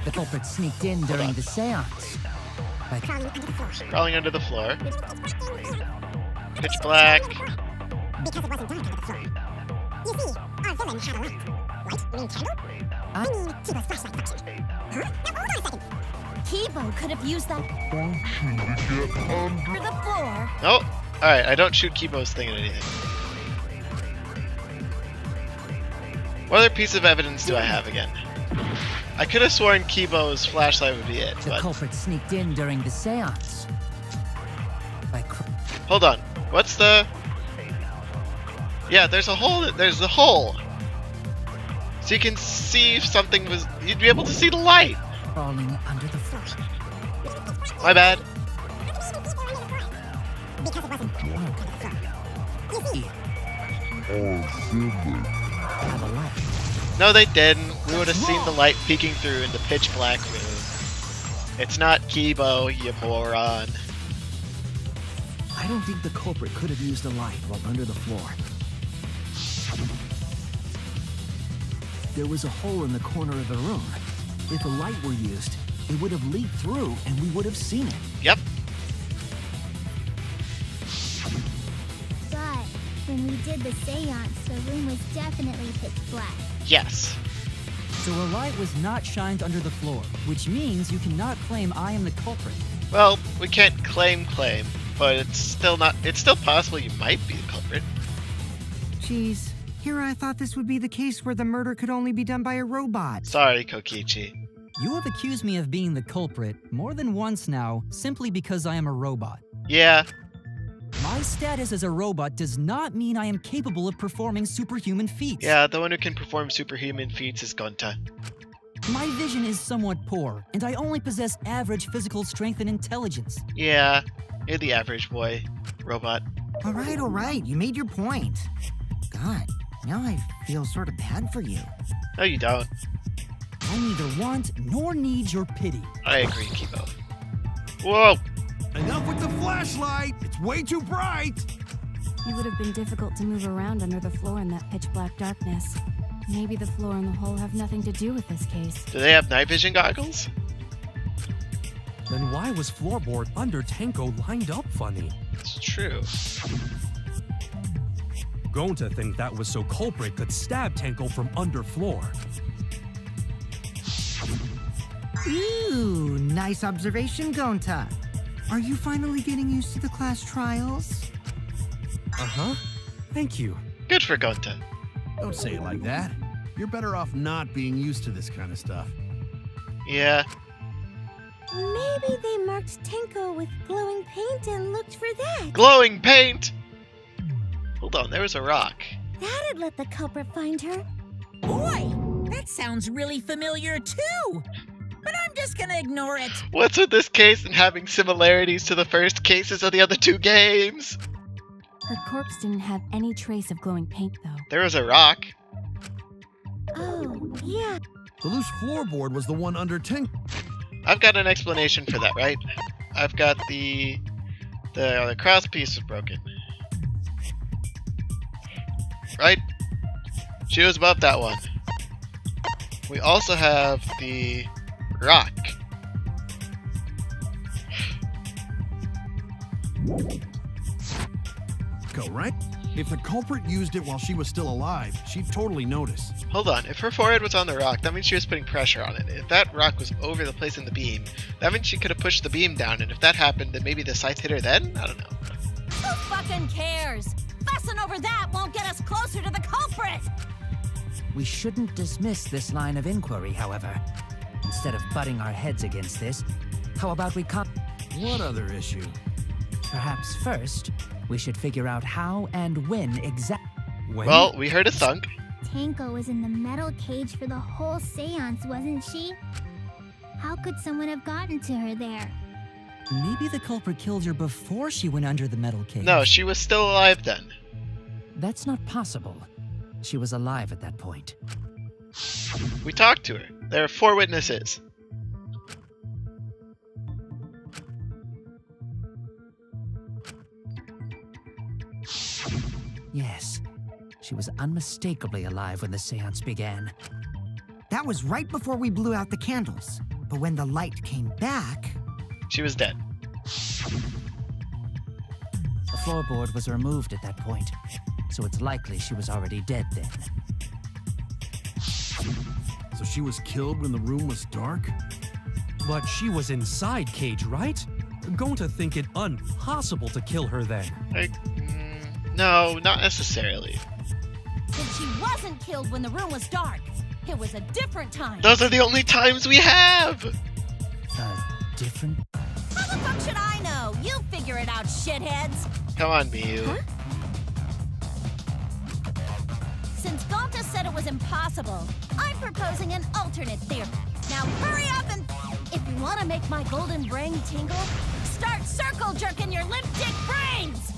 Speaker 11: The culprit sneaked in during the seance by
Speaker 5: Crawling under the floor.
Speaker 1: Crawling under the floor. Pitch black.
Speaker 5: Because it wasn't dark under the floor. You see, our villain had a light. Light? You mean candle? I mean Kibo's flashlight function. Huh? Now hold on a second.
Speaker 12: Kibo could have used that under the floor.
Speaker 1: Oh, alright. I don't shoot Kibo's thing at anything. What other piece of evidence do I have again? I could have sworn Kibo's flashlight would be it,
Speaker 11: the
Speaker 1: but...
Speaker 11: culprit sneaked in during the seance by
Speaker 1: Hold on. What's the... Yeah, there's a hole. There's a hole. So you can see if something was... You'd be able to see the light.
Speaker 11: crawling under the floor.
Speaker 1: My bad.
Speaker 5: Because it wasn't dark under the floor. You see,
Speaker 11: Have a light.
Speaker 1: No, they didn't. We would have seen the light peeking through in the pitch black room. It's not Kibo, you moron.
Speaker 8: I don't think the culprit could have used a light while under the floor. There was a hole in the corner of the room. If a light were used, it would have leaked through and we would have seen it.
Speaker 1: Yep.
Speaker 5: but when we did the seance, the room was definitely pitch black.
Speaker 1: Yes.
Speaker 6: So a light was not shined under the floor, which means you cannot claim I am the culprit.
Speaker 1: Well, we can't claim, but it's still not. It's still possible you might be the culprit.
Speaker 4: Geez, here I thought this would be the case where the murder could only be done by a robot.
Speaker 1: Sorry, Kokichi.
Speaker 6: You have accused me of being the culprit more than once now, simply because I am a robot.
Speaker 1: Yeah.
Speaker 6: My status as a robot does not mean I am capable of performing superhuman feats.
Speaker 1: Yeah, the one who can perform superhuman feats is Gonta.
Speaker 6: My vision is somewhat poor, and I only possess average physical strength and intelligence.
Speaker 1: Yeah, you're the average boy. Robot.
Speaker 4: All right, you made your point. God, now I feel sort of bad for you.
Speaker 1: No, you don't.
Speaker 6: I neither want nor need your pity.
Speaker 1: I agree, Kibo. Whoa!
Speaker 3: Enough with the flashlight! It's way too bright!
Speaker 7: It would have been difficult to move around under the floor in that pitch black darkness. Maybe the floor and the hole have nothing to do with this case.
Speaker 1: Do they have night vision goggles?
Speaker 10: Then why was floorboard under Tenko lined up funny?
Speaker 1: It's true.
Speaker 10: Going to think that was so culprit could stab Tenko from under floor.
Speaker 4: Ooh, nice observation, Gonta. Are you finally getting used to the class trials?
Speaker 10: Uh-huh. Thank you.
Speaker 1: Good for Gonta.
Speaker 3: Don't say it like that. You're better off not being used to this kind of stuff.
Speaker 1: Yeah.
Speaker 5: Maybe they marked Tenko with glowing paint and looked for that.
Speaker 1: Glowing paint! Hold on, there was a rock.
Speaker 5: That'd let the culprit find her.
Speaker 2: Boy, That sounds really familiar too. But I'm just gonna ignore it.
Speaker 1: What's with this case and having similarities to the first cases of the other two games?
Speaker 7: Her corpse didn't have any trace of glowing paint, though.
Speaker 1: There was a rock.
Speaker 12: Oh, yeah.
Speaker 3: The loose floorboard was the one under Tenko.
Speaker 1: I've got an explanation for that, right? I've got the cross piece was broken. Right? She was above that one. We also have the rock.
Speaker 3: Go, right? If the culprit used it while she was still alive, she'd totally notice.
Speaker 1: Hold on, if her forehead was on the rock, that means she was putting pressure on it. If that rock was over the place in the beam, that means she could have pushed the beam down, and if that happened, then maybe the scythe hit her then? I don't know.
Speaker 12: Who fucking cares? Fussing over that won't get us closer to the culprit!
Speaker 11: We shouldn't dismiss this line of inquiry, however. Instead of butting our heads against this, how about we
Speaker 3: What other issue?
Speaker 11: Perhaps first, we should figure out how and when exactly.
Speaker 1: Well, we heard a thunk.
Speaker 5: Tenko was in the metal cage for the whole seance, wasn't she? How could someone have gotten to her there?
Speaker 6: Maybe the culprit killed her before she went under the metal cage.
Speaker 1: No, she was still alive then.
Speaker 11: That's not possible. She was alive at that point.
Speaker 1: We talked to her. There are 4 witnesses.
Speaker 11: Yes, she was unmistakably alive when the seance began.
Speaker 4: That was right before we blew out the candles. But when the light came back...
Speaker 1: She was dead.
Speaker 11: The floorboard was removed at that point, so it's likely she was already dead then.
Speaker 3: So she was killed when the room was dark?
Speaker 10: But she was inside Cage, right? Going to think it impossible to kill her then.
Speaker 1: No, not necessarily.
Speaker 12: Then she wasn't killed when the room was dark. It was a different time.
Speaker 1: Those are the only times we have!
Speaker 11: Different?
Speaker 12: How the fuck should I know? You figure it out, shitheads.
Speaker 1: Come on, Miyu.
Speaker 12: Huh? Since Gonta said it was impossible, I'm proposing an alternate theory. Now hurry up and... If you want to make my golden brain tingle, start circle jerking your limp dick brains!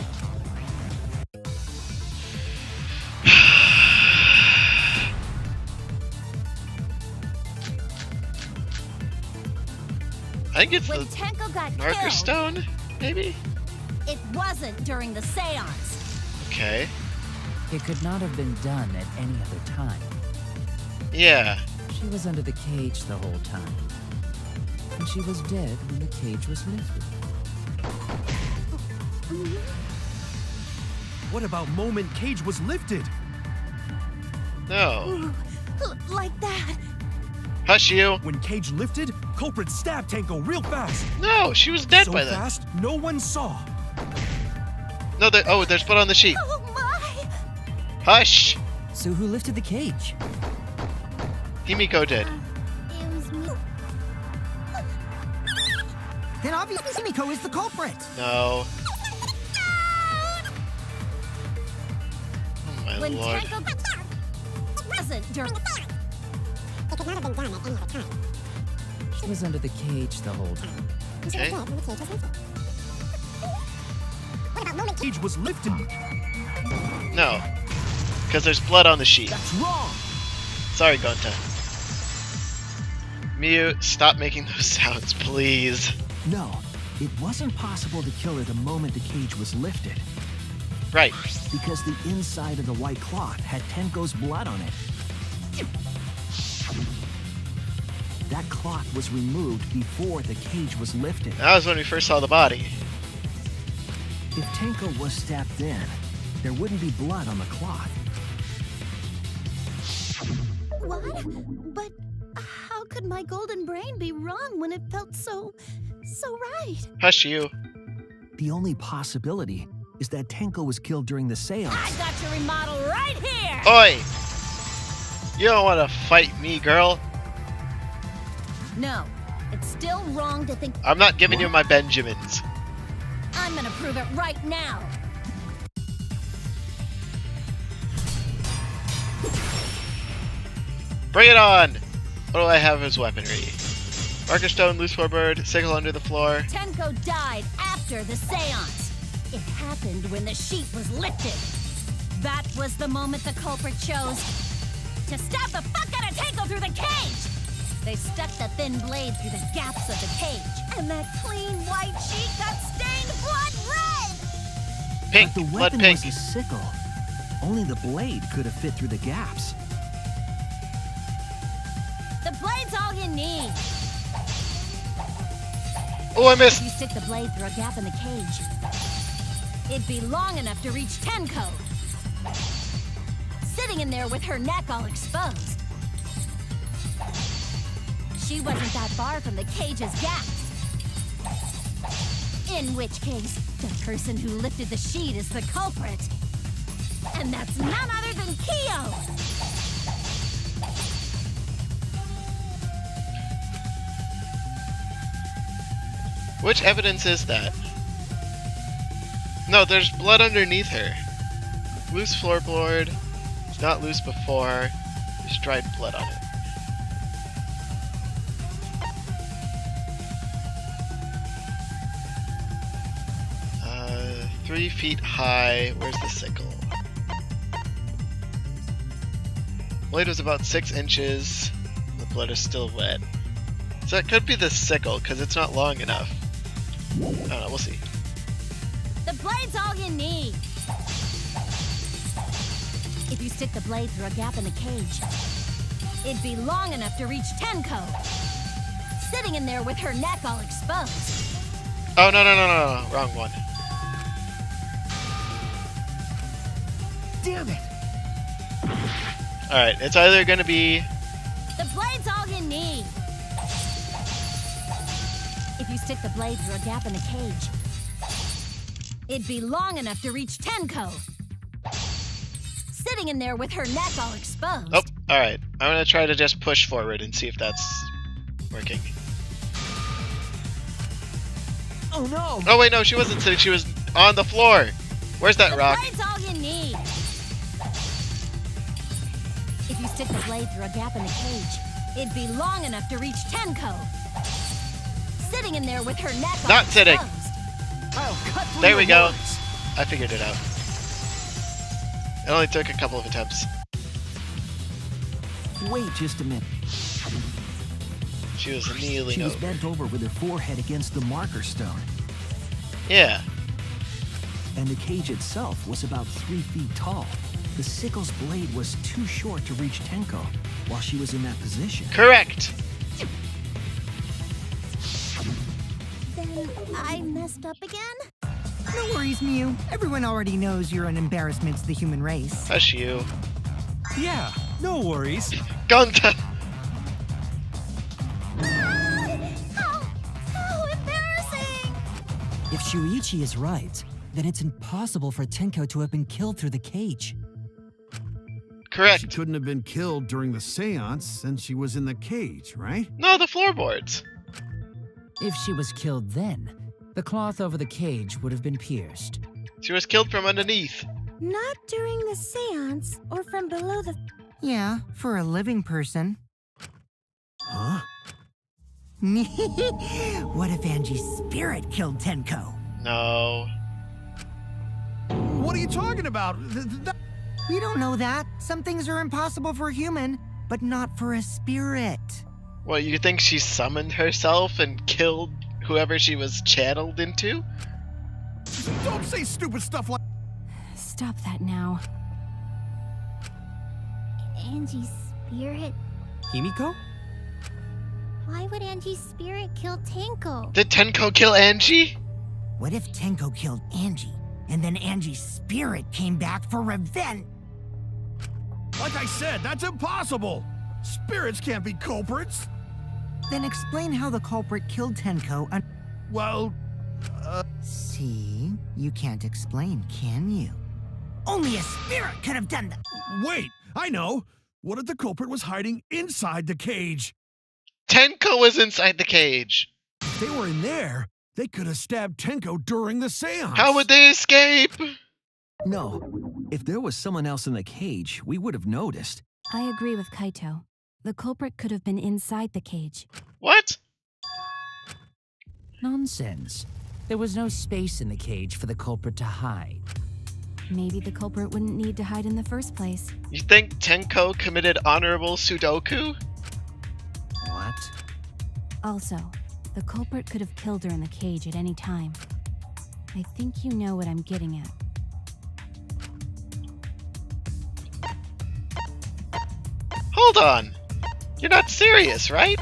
Speaker 1: I think it's
Speaker 12: when
Speaker 1: the
Speaker 12: Tenko got
Speaker 1: marker
Speaker 12: killed,
Speaker 1: stone, maybe?
Speaker 12: it wasn't during the seance.
Speaker 1: Okay.
Speaker 11: It could not have been done at any other time.
Speaker 1: Yeah.
Speaker 11: She was under the cage the whole time. And she was dead when the cage was lifted.
Speaker 10: What about moment Cage was lifted?
Speaker 1: No.
Speaker 12: Ooh, like that.
Speaker 1: Hush you.
Speaker 10: When Cage lifted, culprit stabbed Tenko real fast.
Speaker 1: No, she was dead
Speaker 10: so
Speaker 1: by then.
Speaker 10: fast, no one saw.
Speaker 1: No, there's blood on the sheet.
Speaker 12: Oh my!
Speaker 1: Hush!
Speaker 6: So who lifted the cage?
Speaker 1: Himiko did.
Speaker 5: It was me.
Speaker 4: Then obviously Himiko is the culprit.
Speaker 1: No. Oh my
Speaker 12: When
Speaker 1: lord.
Speaker 12: Tenko wasn't during...
Speaker 5: It could not have been done at any other time.
Speaker 11: She was under the cage the whole time.
Speaker 5: She
Speaker 1: Okay.
Speaker 5: was dead when the cage was lifted. What about moment
Speaker 10: Cage was lifted.
Speaker 1: No. Because there's blood on the sheet.
Speaker 10: That's wrong.
Speaker 1: Sorry, Gonta. Miyu, stop making those sounds, please.
Speaker 8: No, it wasn't possible to kill her the moment the cage was lifted.
Speaker 1: Right.
Speaker 8: Because the inside of the white cloth had Tenko's blood on it. That cloth was removed before the cage was lifted.
Speaker 1: That was when we first saw the body.
Speaker 8: If Tenko was stabbed then, there wouldn't be blood on the cloth.
Speaker 12: What? But how could my golden brain be wrong when it felt so right?
Speaker 1: Hush you.
Speaker 8: The only possibility is that Tenko was killed during the seance.
Speaker 12: I got your remodel right here!
Speaker 1: Oi! You don't want to fight me, girl.
Speaker 12: No, it's still wrong to think...
Speaker 1: I'm not giving you my Benjamins.
Speaker 12: I'm gonna prove it right now.
Speaker 1: Bring it on! What do I have as weaponry? Marker stone, loose floorboard, sickle under the floor.
Speaker 12: Tenko died after the seance. It happened when the sheet was lifted. That was the moment the culprit chose to stab the fuck out of Tenko through the cage. They stuck the thin blade through the gaps of the cage, and that clean white sheet got stained blood red.
Speaker 1: Pink,
Speaker 8: But the
Speaker 1: blood
Speaker 8: weapon
Speaker 1: pink.
Speaker 8: was a sickle. Only the blade could have fit through the gaps.
Speaker 12: The blade's all you need.
Speaker 1: Oh, I missed!
Speaker 12: If you stick the blade through a gap in the cage, it'd be long enough to reach Tenko. Sitting in there with her neck all exposed. She wasn't that far from the cage's gaps. In which case, the person who lifted the sheet is the culprit. And that's none other than Kyo!
Speaker 1: Which evidence is that? No, there's blood underneath her. Loose floorboard. It's not loose before. There's dried blood on it. Uh, 3 feet high. Where's the sickle? Blade was about 6 inches. The blood is still wet. So it could be the sickle, because it's not long enough. I don't know, we'll see.
Speaker 12: The blade's all you need. If you stick the blade through a gap in the cage, it'd be long enough to reach Tenko. Sitting in there with her neck all exposed.
Speaker 1: Oh, no, wrong one.
Speaker 8: Damn it!
Speaker 1: Alright, it's either gonna be...
Speaker 12: The blade's all you need. If you stick the blade through a gap in the cage, it'd be long enough to reach Tenko. Sitting in there with her neck all exposed.
Speaker 1: Oh, alright. I'm gonna try to just push forward and see if that's working.
Speaker 8: Oh no!
Speaker 1: Oh wait, no, she wasn't sitting, she was on the floor! Where's that rock?
Speaker 12: The blade's all you need. If you stick the blade through a gap in the cage, it'd be long enough to reach Tenko. Sitting in there with her neck all
Speaker 1: Not sitting.
Speaker 12: exposed.
Speaker 8: I'll cut through
Speaker 1: There we
Speaker 8: the
Speaker 1: go.
Speaker 8: words.
Speaker 1: I figured it out. It only took a couple of attempts.
Speaker 8: Wait just a minute.
Speaker 1: She was kneeling
Speaker 8: She was
Speaker 1: over.
Speaker 8: bent over with her forehead against the marker stone.
Speaker 1: Yeah.
Speaker 8: And the cage itself was about 3 feet tall. The sickle's blade was too short to reach Tenko while she was in that position.
Speaker 1: Correct!
Speaker 12: Then I messed up again?
Speaker 4: No worries, Mew. Everyone already knows you're an embarrassment to the human race.
Speaker 1: Hush you.
Speaker 10: Yeah, no worries.
Speaker 1: Gonta!
Speaker 12: How embarrassing!
Speaker 6: If Shuichi is right, then it's impossible for Tenko to have been killed through the cage.
Speaker 3: She
Speaker 1: Correct.
Speaker 3: couldn't have been killed during the seance since she was in the cage, right?
Speaker 1: No, the floorboards.
Speaker 11: If she was killed then, the cloth over the cage would have been pierced.
Speaker 1: She was killed from underneath.
Speaker 7: Not during the seance or from below the.
Speaker 4: Yeah, for a living person.
Speaker 3: Huh?
Speaker 4: What if Angie's spirit killed Tenko?
Speaker 1: No.
Speaker 3: What are you talking about?
Speaker 4: We don't know that. Some things are impossible for a human, but not for a spirit.
Speaker 1: What, you think she summoned herself and killed whoever she was channeled into?
Speaker 3: Don't say stupid stuff like.
Speaker 7: Stop that now.
Speaker 5: Angie's spirit?
Speaker 10: Himiko?
Speaker 5: Why would Angie's spirit kill Tenko?
Speaker 1: Did Tenko kill Angie?
Speaker 4: What if Tenko killed Angie, and then Angie's spirit came back for revenge?
Speaker 3: Like I said, that's impossible! Spirits can't be culprits!
Speaker 4: Then explain how the culprit killed Tenko and...
Speaker 3: Well,
Speaker 4: See? You can't explain, can you? Only a spirit could have done that!
Speaker 3: wait, I know! What if the culprit was hiding inside the cage?
Speaker 1: Tenko was inside the cage.
Speaker 3: If they were in there, they could have stabbed Tenko during the seance.
Speaker 1: How would they escape?
Speaker 8: No. If there was someone else in the cage, we would have noticed.
Speaker 7: I agree with Kaito. The culprit could have been inside the cage.
Speaker 1: What?
Speaker 11: Nonsense. There was no space in the cage for the culprit to hide.
Speaker 7: Maybe the culprit wouldn't need to hide in the first place.
Speaker 1: You think Tenko committed honorable Sudoku?
Speaker 11: What?
Speaker 7: Also, the culprit could have killed her in the cage at any time. I think you know what I'm getting at.
Speaker 1: Hold on. You're not serious, right?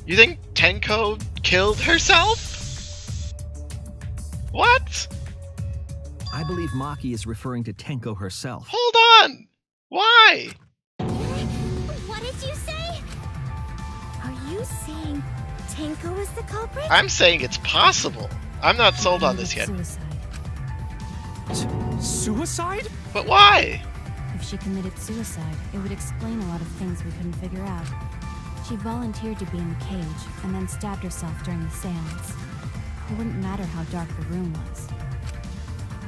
Speaker 1: You think Tenko killed herself? What?
Speaker 8: I believe Maki is referring to Tenko herself.
Speaker 1: Hold on! Why?
Speaker 5: What did you say? Are you saying Tenko is the culprit?
Speaker 1: I'm saying it's possible. I'm not sold on this yet.
Speaker 7: Suicide.
Speaker 10: Suicide?
Speaker 1: But why?
Speaker 7: If she committed suicide, it would explain a lot of things we couldn't figure out. She volunteered to be in the cage and then stabbed herself during the seance. It wouldn't matter how dark the room was.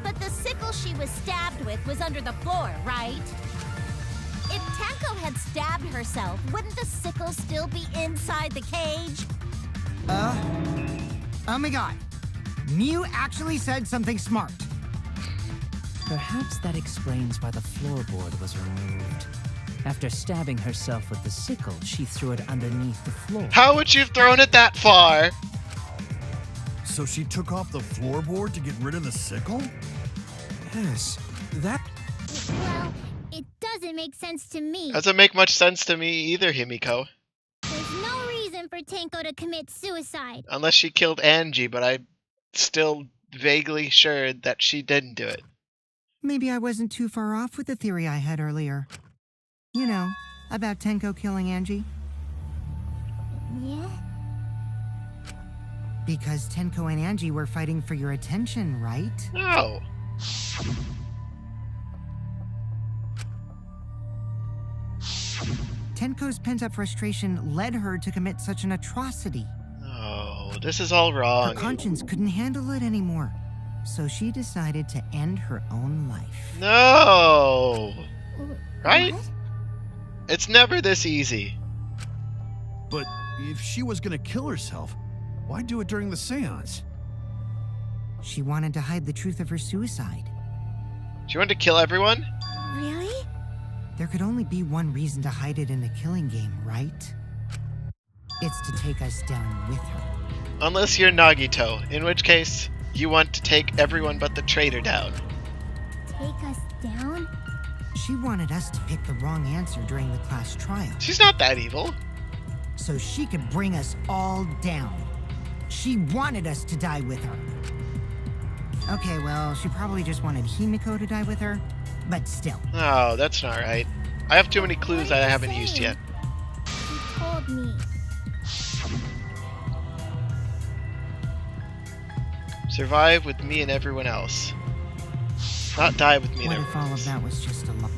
Speaker 12: But the sickle she was stabbed with was under the floor, right? If Tenko had stabbed herself, wouldn't the sickle still be inside the cage?
Speaker 4: Oh my god. Mew actually said something smart.
Speaker 11: Perhaps that explains why the floorboard was removed. After stabbing herself with the sickle, she threw it underneath the floor.
Speaker 1: How would you have thrown it that far?
Speaker 3: So she took off the floorboard to get rid of the sickle?
Speaker 10: Yes. That.
Speaker 5: Well, it doesn't make sense to me.
Speaker 1: Doesn't make much sense to me either, Himiko.
Speaker 5: There's no reason for Tenko to commit suicide.
Speaker 1: Unless she killed Angie, but I'm still vaguely sure that she didn't do it.
Speaker 4: Maybe I wasn't too far off with the theory I had earlier. You know, about Tenko killing Angie.
Speaker 5: Yeah?
Speaker 4: Because Tenko and Angie were fighting for your attention, right?
Speaker 1: No.
Speaker 4: Tenko's pent-up frustration led her to commit such an atrocity.
Speaker 1: Oh, this is all wrong.
Speaker 4: Her conscience couldn't handle it anymore, so she decided to end her own life.
Speaker 1: No. Right?
Speaker 5: What?
Speaker 1: It's never this easy.
Speaker 3: But if she was gonna kill herself, why do it during the seance?
Speaker 4: She wanted to hide the truth of her suicide.
Speaker 1: She wanted to kill everyone?
Speaker 5: Really?
Speaker 4: There could only be one reason to hide it in a killing game, right? It's to take us down with her.
Speaker 1: Unless you're Nagito, in which case you want to take everyone but the traitor down.
Speaker 5: Take us down?
Speaker 4: She wanted us to pick the wrong answer during the class trial,
Speaker 1: She's not that evil.
Speaker 4: so she could bring us all down. She wanted us to die with her. Okay, well, she probably just wanted Himiko to die with her, but still.
Speaker 1: No, that's not right. I have too many clues that I haven't used yet.
Speaker 5: He told me.
Speaker 1: Survive with me and everyone else. Not die with me and
Speaker 4: What if
Speaker 1: everyone
Speaker 4: all of
Speaker 1: else.
Speaker 4: that was just a lie?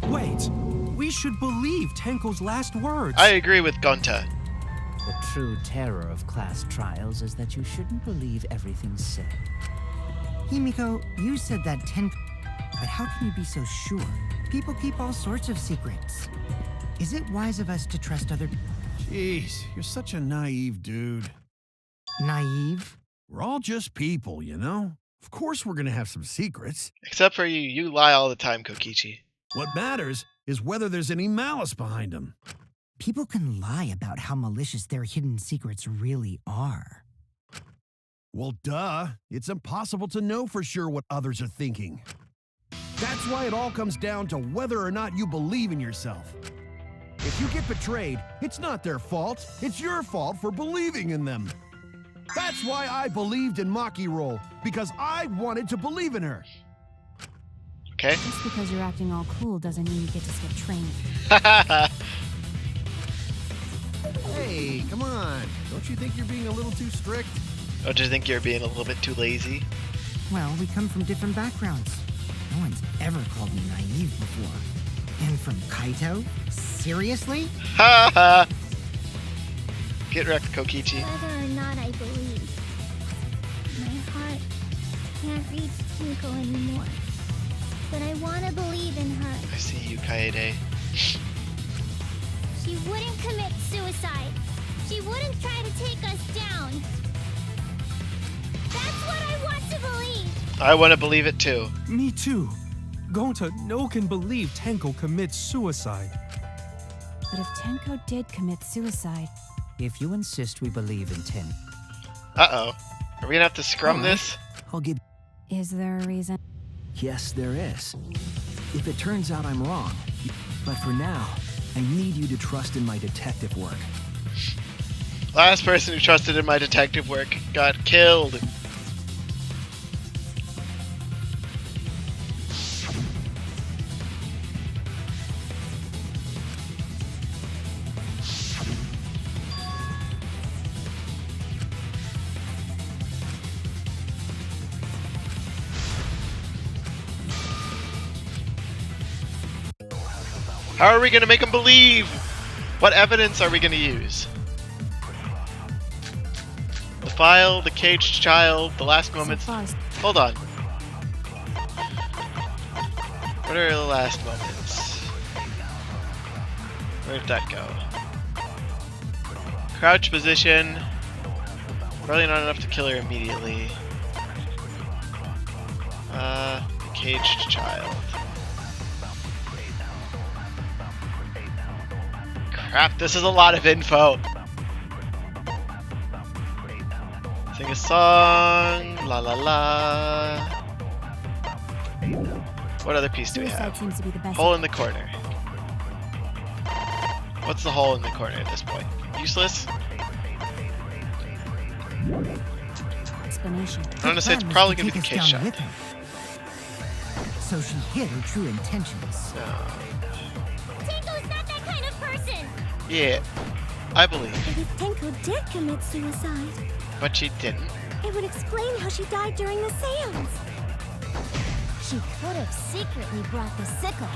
Speaker 5: Why?
Speaker 10: Wait. We should believe Tenko's last words.
Speaker 1: I agree with Gonta.
Speaker 11: The true terror of class trials is that you shouldn't believe everything said.
Speaker 4: Himiko, you said that Tenko... But how can you be so sure? People keep all sorts of secrets. Is it wise of us to trust other...
Speaker 3: Jeez, you're such a naive dude.
Speaker 4: Naive?
Speaker 3: We're all just people, you know? Of course we're gonna have some secrets.
Speaker 1: Except for you. You lie all the time, Kokichi.
Speaker 3: What matters is whether there's any malice behind them.
Speaker 4: People can lie about how malicious their hidden secrets really are.
Speaker 3: Well, duh. It's impossible to know for sure what others are thinking. That's why it all comes down to whether or not you believe in yourself. If you get betrayed, it's not their fault. It's your fault for believing in them. That's why I believed in Maki Roll, because I wanted to believe in her.
Speaker 1: Okay?
Speaker 7: Just because you're acting all cool doesn't mean you get to skip training.
Speaker 3: Hey, come on. Don't you think you're being a little too strict?
Speaker 1: Don't you think you're being a little bit too lazy?
Speaker 4: Well, we come from different backgrounds. No one's ever called me naive before. And from Kaito? Seriously?
Speaker 1: Ha ha! Get wrecked, Kokichi.
Speaker 5: Whether or not I believe. My heart can't reach Tenko anymore. but I want to believe in her.
Speaker 1: I see you, Kaede.
Speaker 5: She wouldn't commit suicide. She wouldn't try to take us down. That's what I want to believe.
Speaker 1: I want to believe it too.
Speaker 10: Me too. Gonta, no one can believe Tenko commits suicide.
Speaker 7: But if Tenko did commit suicide,
Speaker 11: If you insist we believe in Ten,
Speaker 1: Uh-oh. Are we gonna have to scrum this?
Speaker 8: I'll give.
Speaker 7: is there a reason?
Speaker 8: Yes, there is. If it turns out I'm wrong. But for now, I need you to trust in my detective work.
Speaker 1: Last person who trusted in my detective work got killed. How are we gonna make them believe? What evidence are we gonna use? The file, the caged child, the last moments. Hold on. What are the last moments? Where did that go? Crouch position. Probably not enough to kill her immediately. Caged child. Crap, this is a lot of info. Sing a song, la la la. What other piece do we
Speaker 7: Suicide
Speaker 1: have?
Speaker 7: seems to be the best.
Speaker 1: Hole in the corner. What's the hole in the corner at this point? Useless?
Speaker 7: Explanation.
Speaker 1: I'm gonna say it's
Speaker 4: Her plan was
Speaker 1: probably
Speaker 4: to
Speaker 1: gonna be the
Speaker 4: take
Speaker 1: cage
Speaker 4: us down
Speaker 1: shot.
Speaker 4: with her. So she hid her true intentions.
Speaker 5: Tenko's not that kind of person.
Speaker 1: Yeah, I believe.
Speaker 5: But if Tenko did commit suicide,
Speaker 1: But she didn't.
Speaker 5: it would explain how she died during the seance. She could have secretly brought the sickle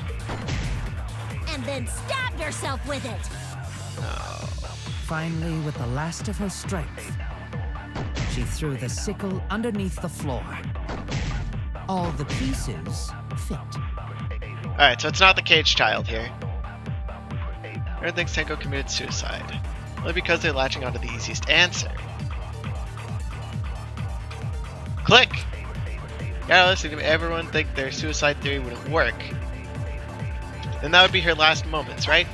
Speaker 5: and then stabbed herself with it.
Speaker 11: finally, with the last of her strength, she threw the sickle underneath the floor. All the pieces fit.
Speaker 1: Alright, so it's not the caged child here. Everyone thinks Tenko committed suicide. Only because they're latching onto the easiest answer. Click! Yeah, listen, if everyone think their suicide theory wouldn't work, then that would be her last moments, right?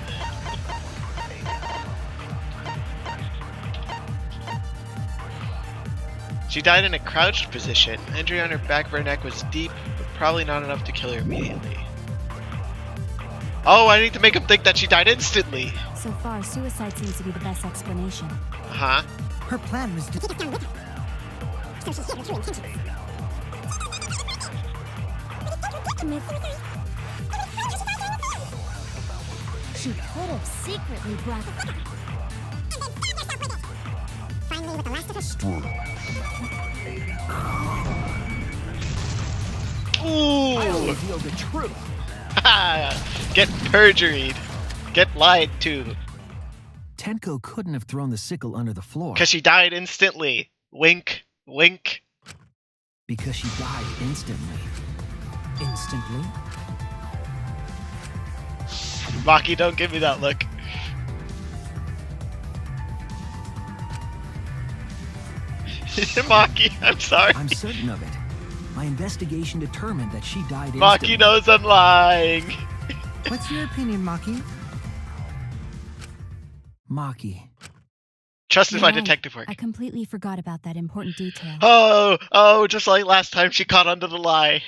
Speaker 1: She died in a crouched position. Injury on her back of her neck was deep, but probably not enough to kill her immediately. Oh, I need to make him think that she died instantly!
Speaker 7: So far, suicide seems to be the best explanation.
Speaker 1: Uh-huh.
Speaker 4: Her plan was to take us down with her. So she hid her true intentions.
Speaker 5: She could have secretly brought the sickle. Finally, with the last of her strength.
Speaker 8: I'll
Speaker 1: Ooh!
Speaker 8: reveal the truth.
Speaker 1: Get perjuried. Get lied to.
Speaker 8: Tenko couldn't have thrown the sickle under the floor
Speaker 1: Because she died instantly. Wink. Wink.
Speaker 8: because she died instantly.
Speaker 11: Instantly,
Speaker 1: Maki, don't give me that look. Maki, I'm sorry.
Speaker 8: I'm certain of it. My investigation determined that she died instantly.
Speaker 1: Maki knows I'm lying.
Speaker 4: What's your opinion, Maki?
Speaker 8: Maki.
Speaker 1: Trust in my
Speaker 7: You're right.
Speaker 1: detective work.
Speaker 7: I completely forgot about that important detail.
Speaker 1: Oh, just like last time she caught onto the lie.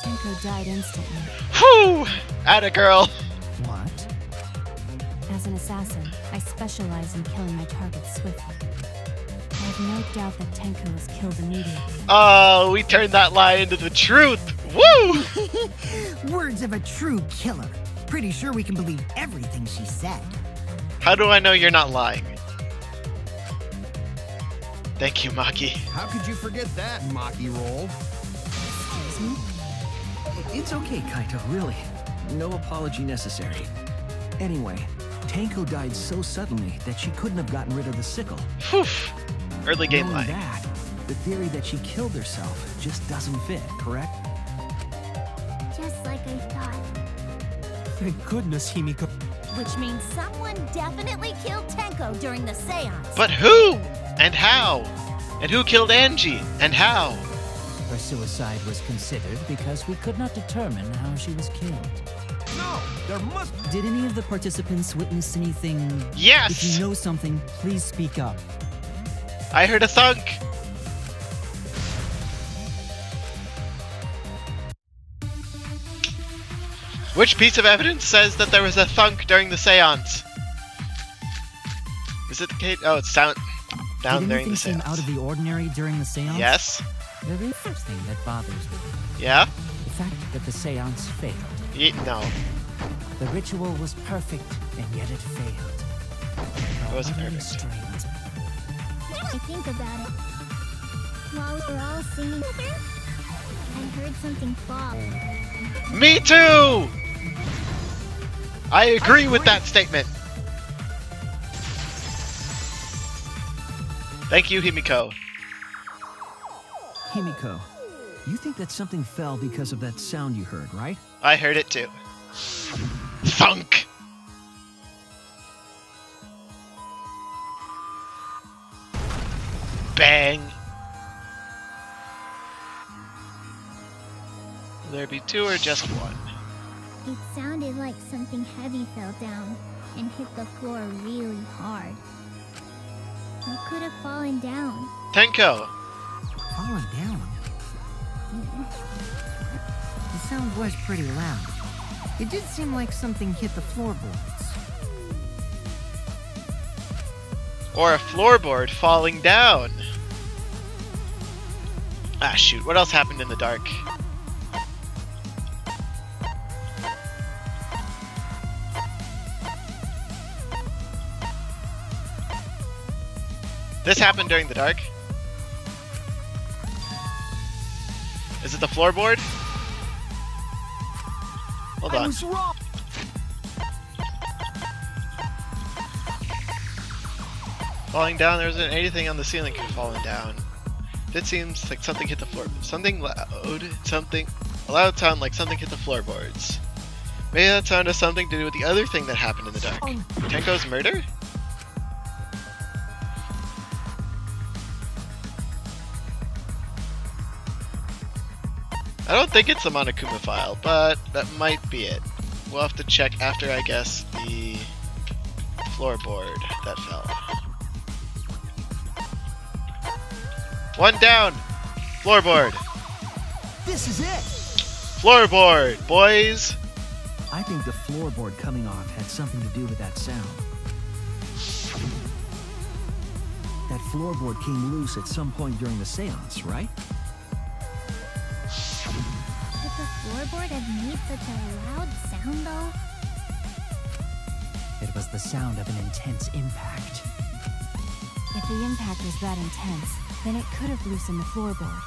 Speaker 7: Tenko died instantly.
Speaker 1: Whew! Atta girl.
Speaker 11: what?
Speaker 7: As an assassin, I specialize in killing my targets swiftly. I have no doubt that Tenko was killed immediately.
Speaker 1: Oh, we turned that lie into the truth. Woo!
Speaker 4: Words of a true killer. Pretty sure we can believe everything she said.
Speaker 1: How do I know you're not lying? Thank you, Maki.
Speaker 3: How could you forget that, Maki roll?
Speaker 7: Excuse me?
Speaker 8: It's okay, Kaito, really. No apology necessary. Anyway, Tenko died so suddenly that she couldn't have gotten rid of the sickle.
Speaker 1: Whew. Early game
Speaker 8: Knowing
Speaker 1: lie.
Speaker 8: that, the theory that she killed herself just doesn't fit, correct?
Speaker 10: Thank goodness, Himiko.
Speaker 12: Which means someone definitely killed Tenko during the seance.
Speaker 1: But who? And how? And who killed Angie? And how?
Speaker 11: Her suicide was considered because we could not determine how she was killed.
Speaker 3: No, there must.
Speaker 6: Did any of the participants witness anything?
Speaker 1: Yes!
Speaker 6: If you know something, please speak up.
Speaker 1: I heard a thunk. Which piece of evidence says that there was a thunk during the seance? Is it the case? Oh, it's down
Speaker 6: Did
Speaker 1: during
Speaker 6: anything
Speaker 1: the
Speaker 6: seem
Speaker 1: seance.
Speaker 6: out of the ordinary during the seance?
Speaker 1: Yes.
Speaker 11: There is something that bothers me.
Speaker 1: Yeah?
Speaker 11: The fact that the seance failed.
Speaker 1: No.
Speaker 11: The ritual was perfect, and yet it failed.
Speaker 1: It wasn't
Speaker 11: Utterly
Speaker 1: perfect.
Speaker 11: strange.
Speaker 5: I think about it. While we were all singing, I heard something fall.
Speaker 1: Me too! I agree with that statement. Thank you, Himiko.
Speaker 8: Himiko, you think that something fell because of that sound you heard, right?
Speaker 1: I heard it too. Thunk! Bang! Will there be two or just one?
Speaker 5: It sounded like something heavy fell down and hit the floor really hard. What could have fallen down?
Speaker 1: Tenko!
Speaker 4: Falling down. The sound was pretty loud. It did seem like something hit the floorboards.
Speaker 1: Or a floorboard falling down. Ah, shoot. What else happened in the dark? This happened during the dark? Is it the floorboard? Hold on.
Speaker 3: I was wrong.
Speaker 1: Falling down, there wasn't anything on the ceiling falling down. It seems like something hit the floor. Something loud, a loud sound like something hit the floorboards. Maybe that sound has something to do with the other thing that happened in the dark. Tenko's murder? I don't think it's the Monokuma file, but that might be it. We'll have to check after I guess the floorboard that fell. One down! Floorboard!
Speaker 3: This is it.
Speaker 1: Floorboard, boys!
Speaker 8: I think the floorboard coming off had something to do with that sound. That floorboard came loose at some point during the seance, right?
Speaker 5: Could the floorboard have made such a loud sound though?
Speaker 11: It was the sound of an intense impact.
Speaker 7: If the impact was that intense, then it could have loosened the floorboard.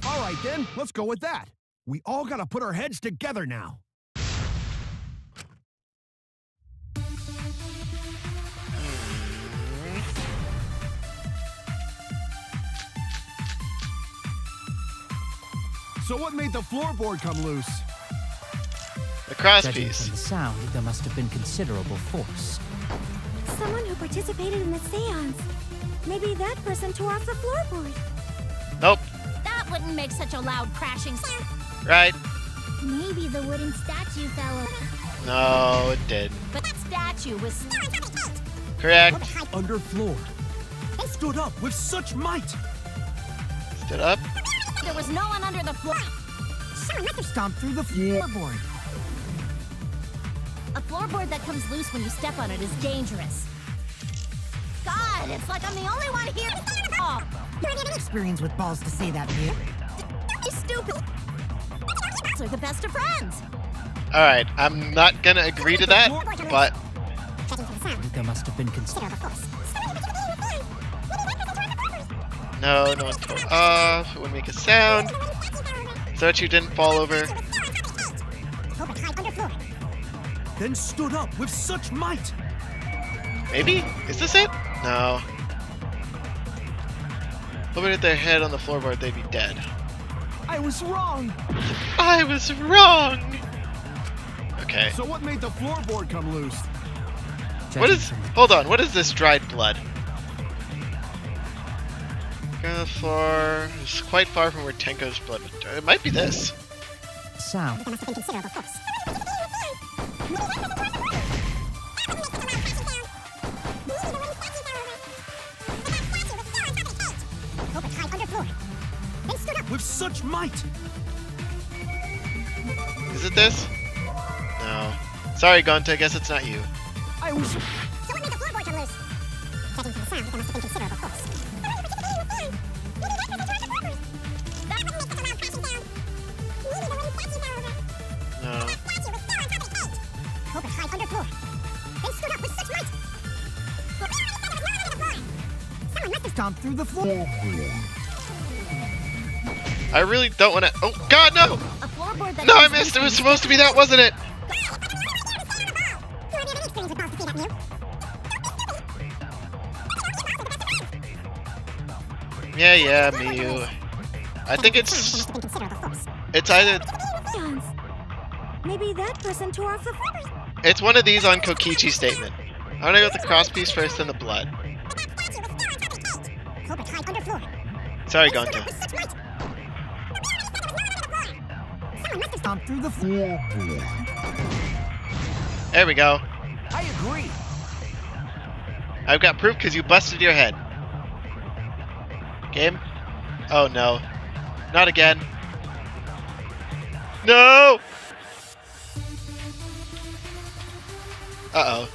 Speaker 3: All right then, let's go with that. We all gotta put our heads together now. So what made the floorboard come loose?
Speaker 1: The
Speaker 11: Judging
Speaker 1: crosspiece.
Speaker 11: from the sound, there must have been considerable force.
Speaker 5: Someone who participated in the seance. Maybe that person tore off the floorboard.
Speaker 1: Nope.
Speaker 12: That wouldn't make such a loud crashing sound.
Speaker 1: Right.
Speaker 5: Maybe the wooden statue fell over.
Speaker 1: No, it did.
Speaker 12: But that statue was...
Speaker 1: Correct.
Speaker 10: Underfloor. Stood up with such might.
Speaker 1: Stood up.
Speaker 12: There was no one under the floor.
Speaker 4: Stomp through the floorboard.
Speaker 12: A floorboard that comes loose when you step on it is dangerous. God, it's like I'm the only one here. Oh,
Speaker 4: Experience with balls to say that, dude.
Speaker 12: you stupid. We're the best of friends.
Speaker 1: Alright, I'm not gonna agree to that, but
Speaker 11: There must have been considerable.
Speaker 1: no one fell off. It wouldn't make a sound. Statue didn't fall over.
Speaker 10: Then stood up with such might.
Speaker 1: Maybe? Is this it? No. If they hit their head on the floorboard, they'd be dead.
Speaker 3: I was wrong.
Speaker 1: I was wrong. Okay.
Speaker 3: So what made the floorboard come loose?
Speaker 1: What is? Hold on. What is this dried blood? Go to the floor. It's quite far from where Tenko's blood would. It might be this.
Speaker 11: Sound.
Speaker 5: There must have been considerable force. Culprit hide underfloor. Then stood up.
Speaker 3: With such might.
Speaker 1: Is it this? No. Sorry, Gonta. I guess it's not you.
Speaker 3: I was.
Speaker 5: So what made the floorboard come loose? Judging from the sound, there must have been considerable force.
Speaker 1: No.
Speaker 5: Culprit hide underfloor. Then stood up with such might. Someone must have
Speaker 4: Stomped through the floor.
Speaker 1: I really don't want to. Oh God, no!
Speaker 12: A floorboard that
Speaker 1: No, I missed. It was supposed to be that, wasn't it? Yeah, Miyu. I think it's either
Speaker 12: Maybe that person tore off the
Speaker 1: it's one of these on Kokichi's statement. I'm gonna go with the crosspiece first, then the blood. Sorry, Gonta.
Speaker 4: Stomped through the floor.
Speaker 1: There we go.
Speaker 4: I agree.
Speaker 1: I've got proof because you busted your head. Game? Oh no. Not again. No! Uh-oh.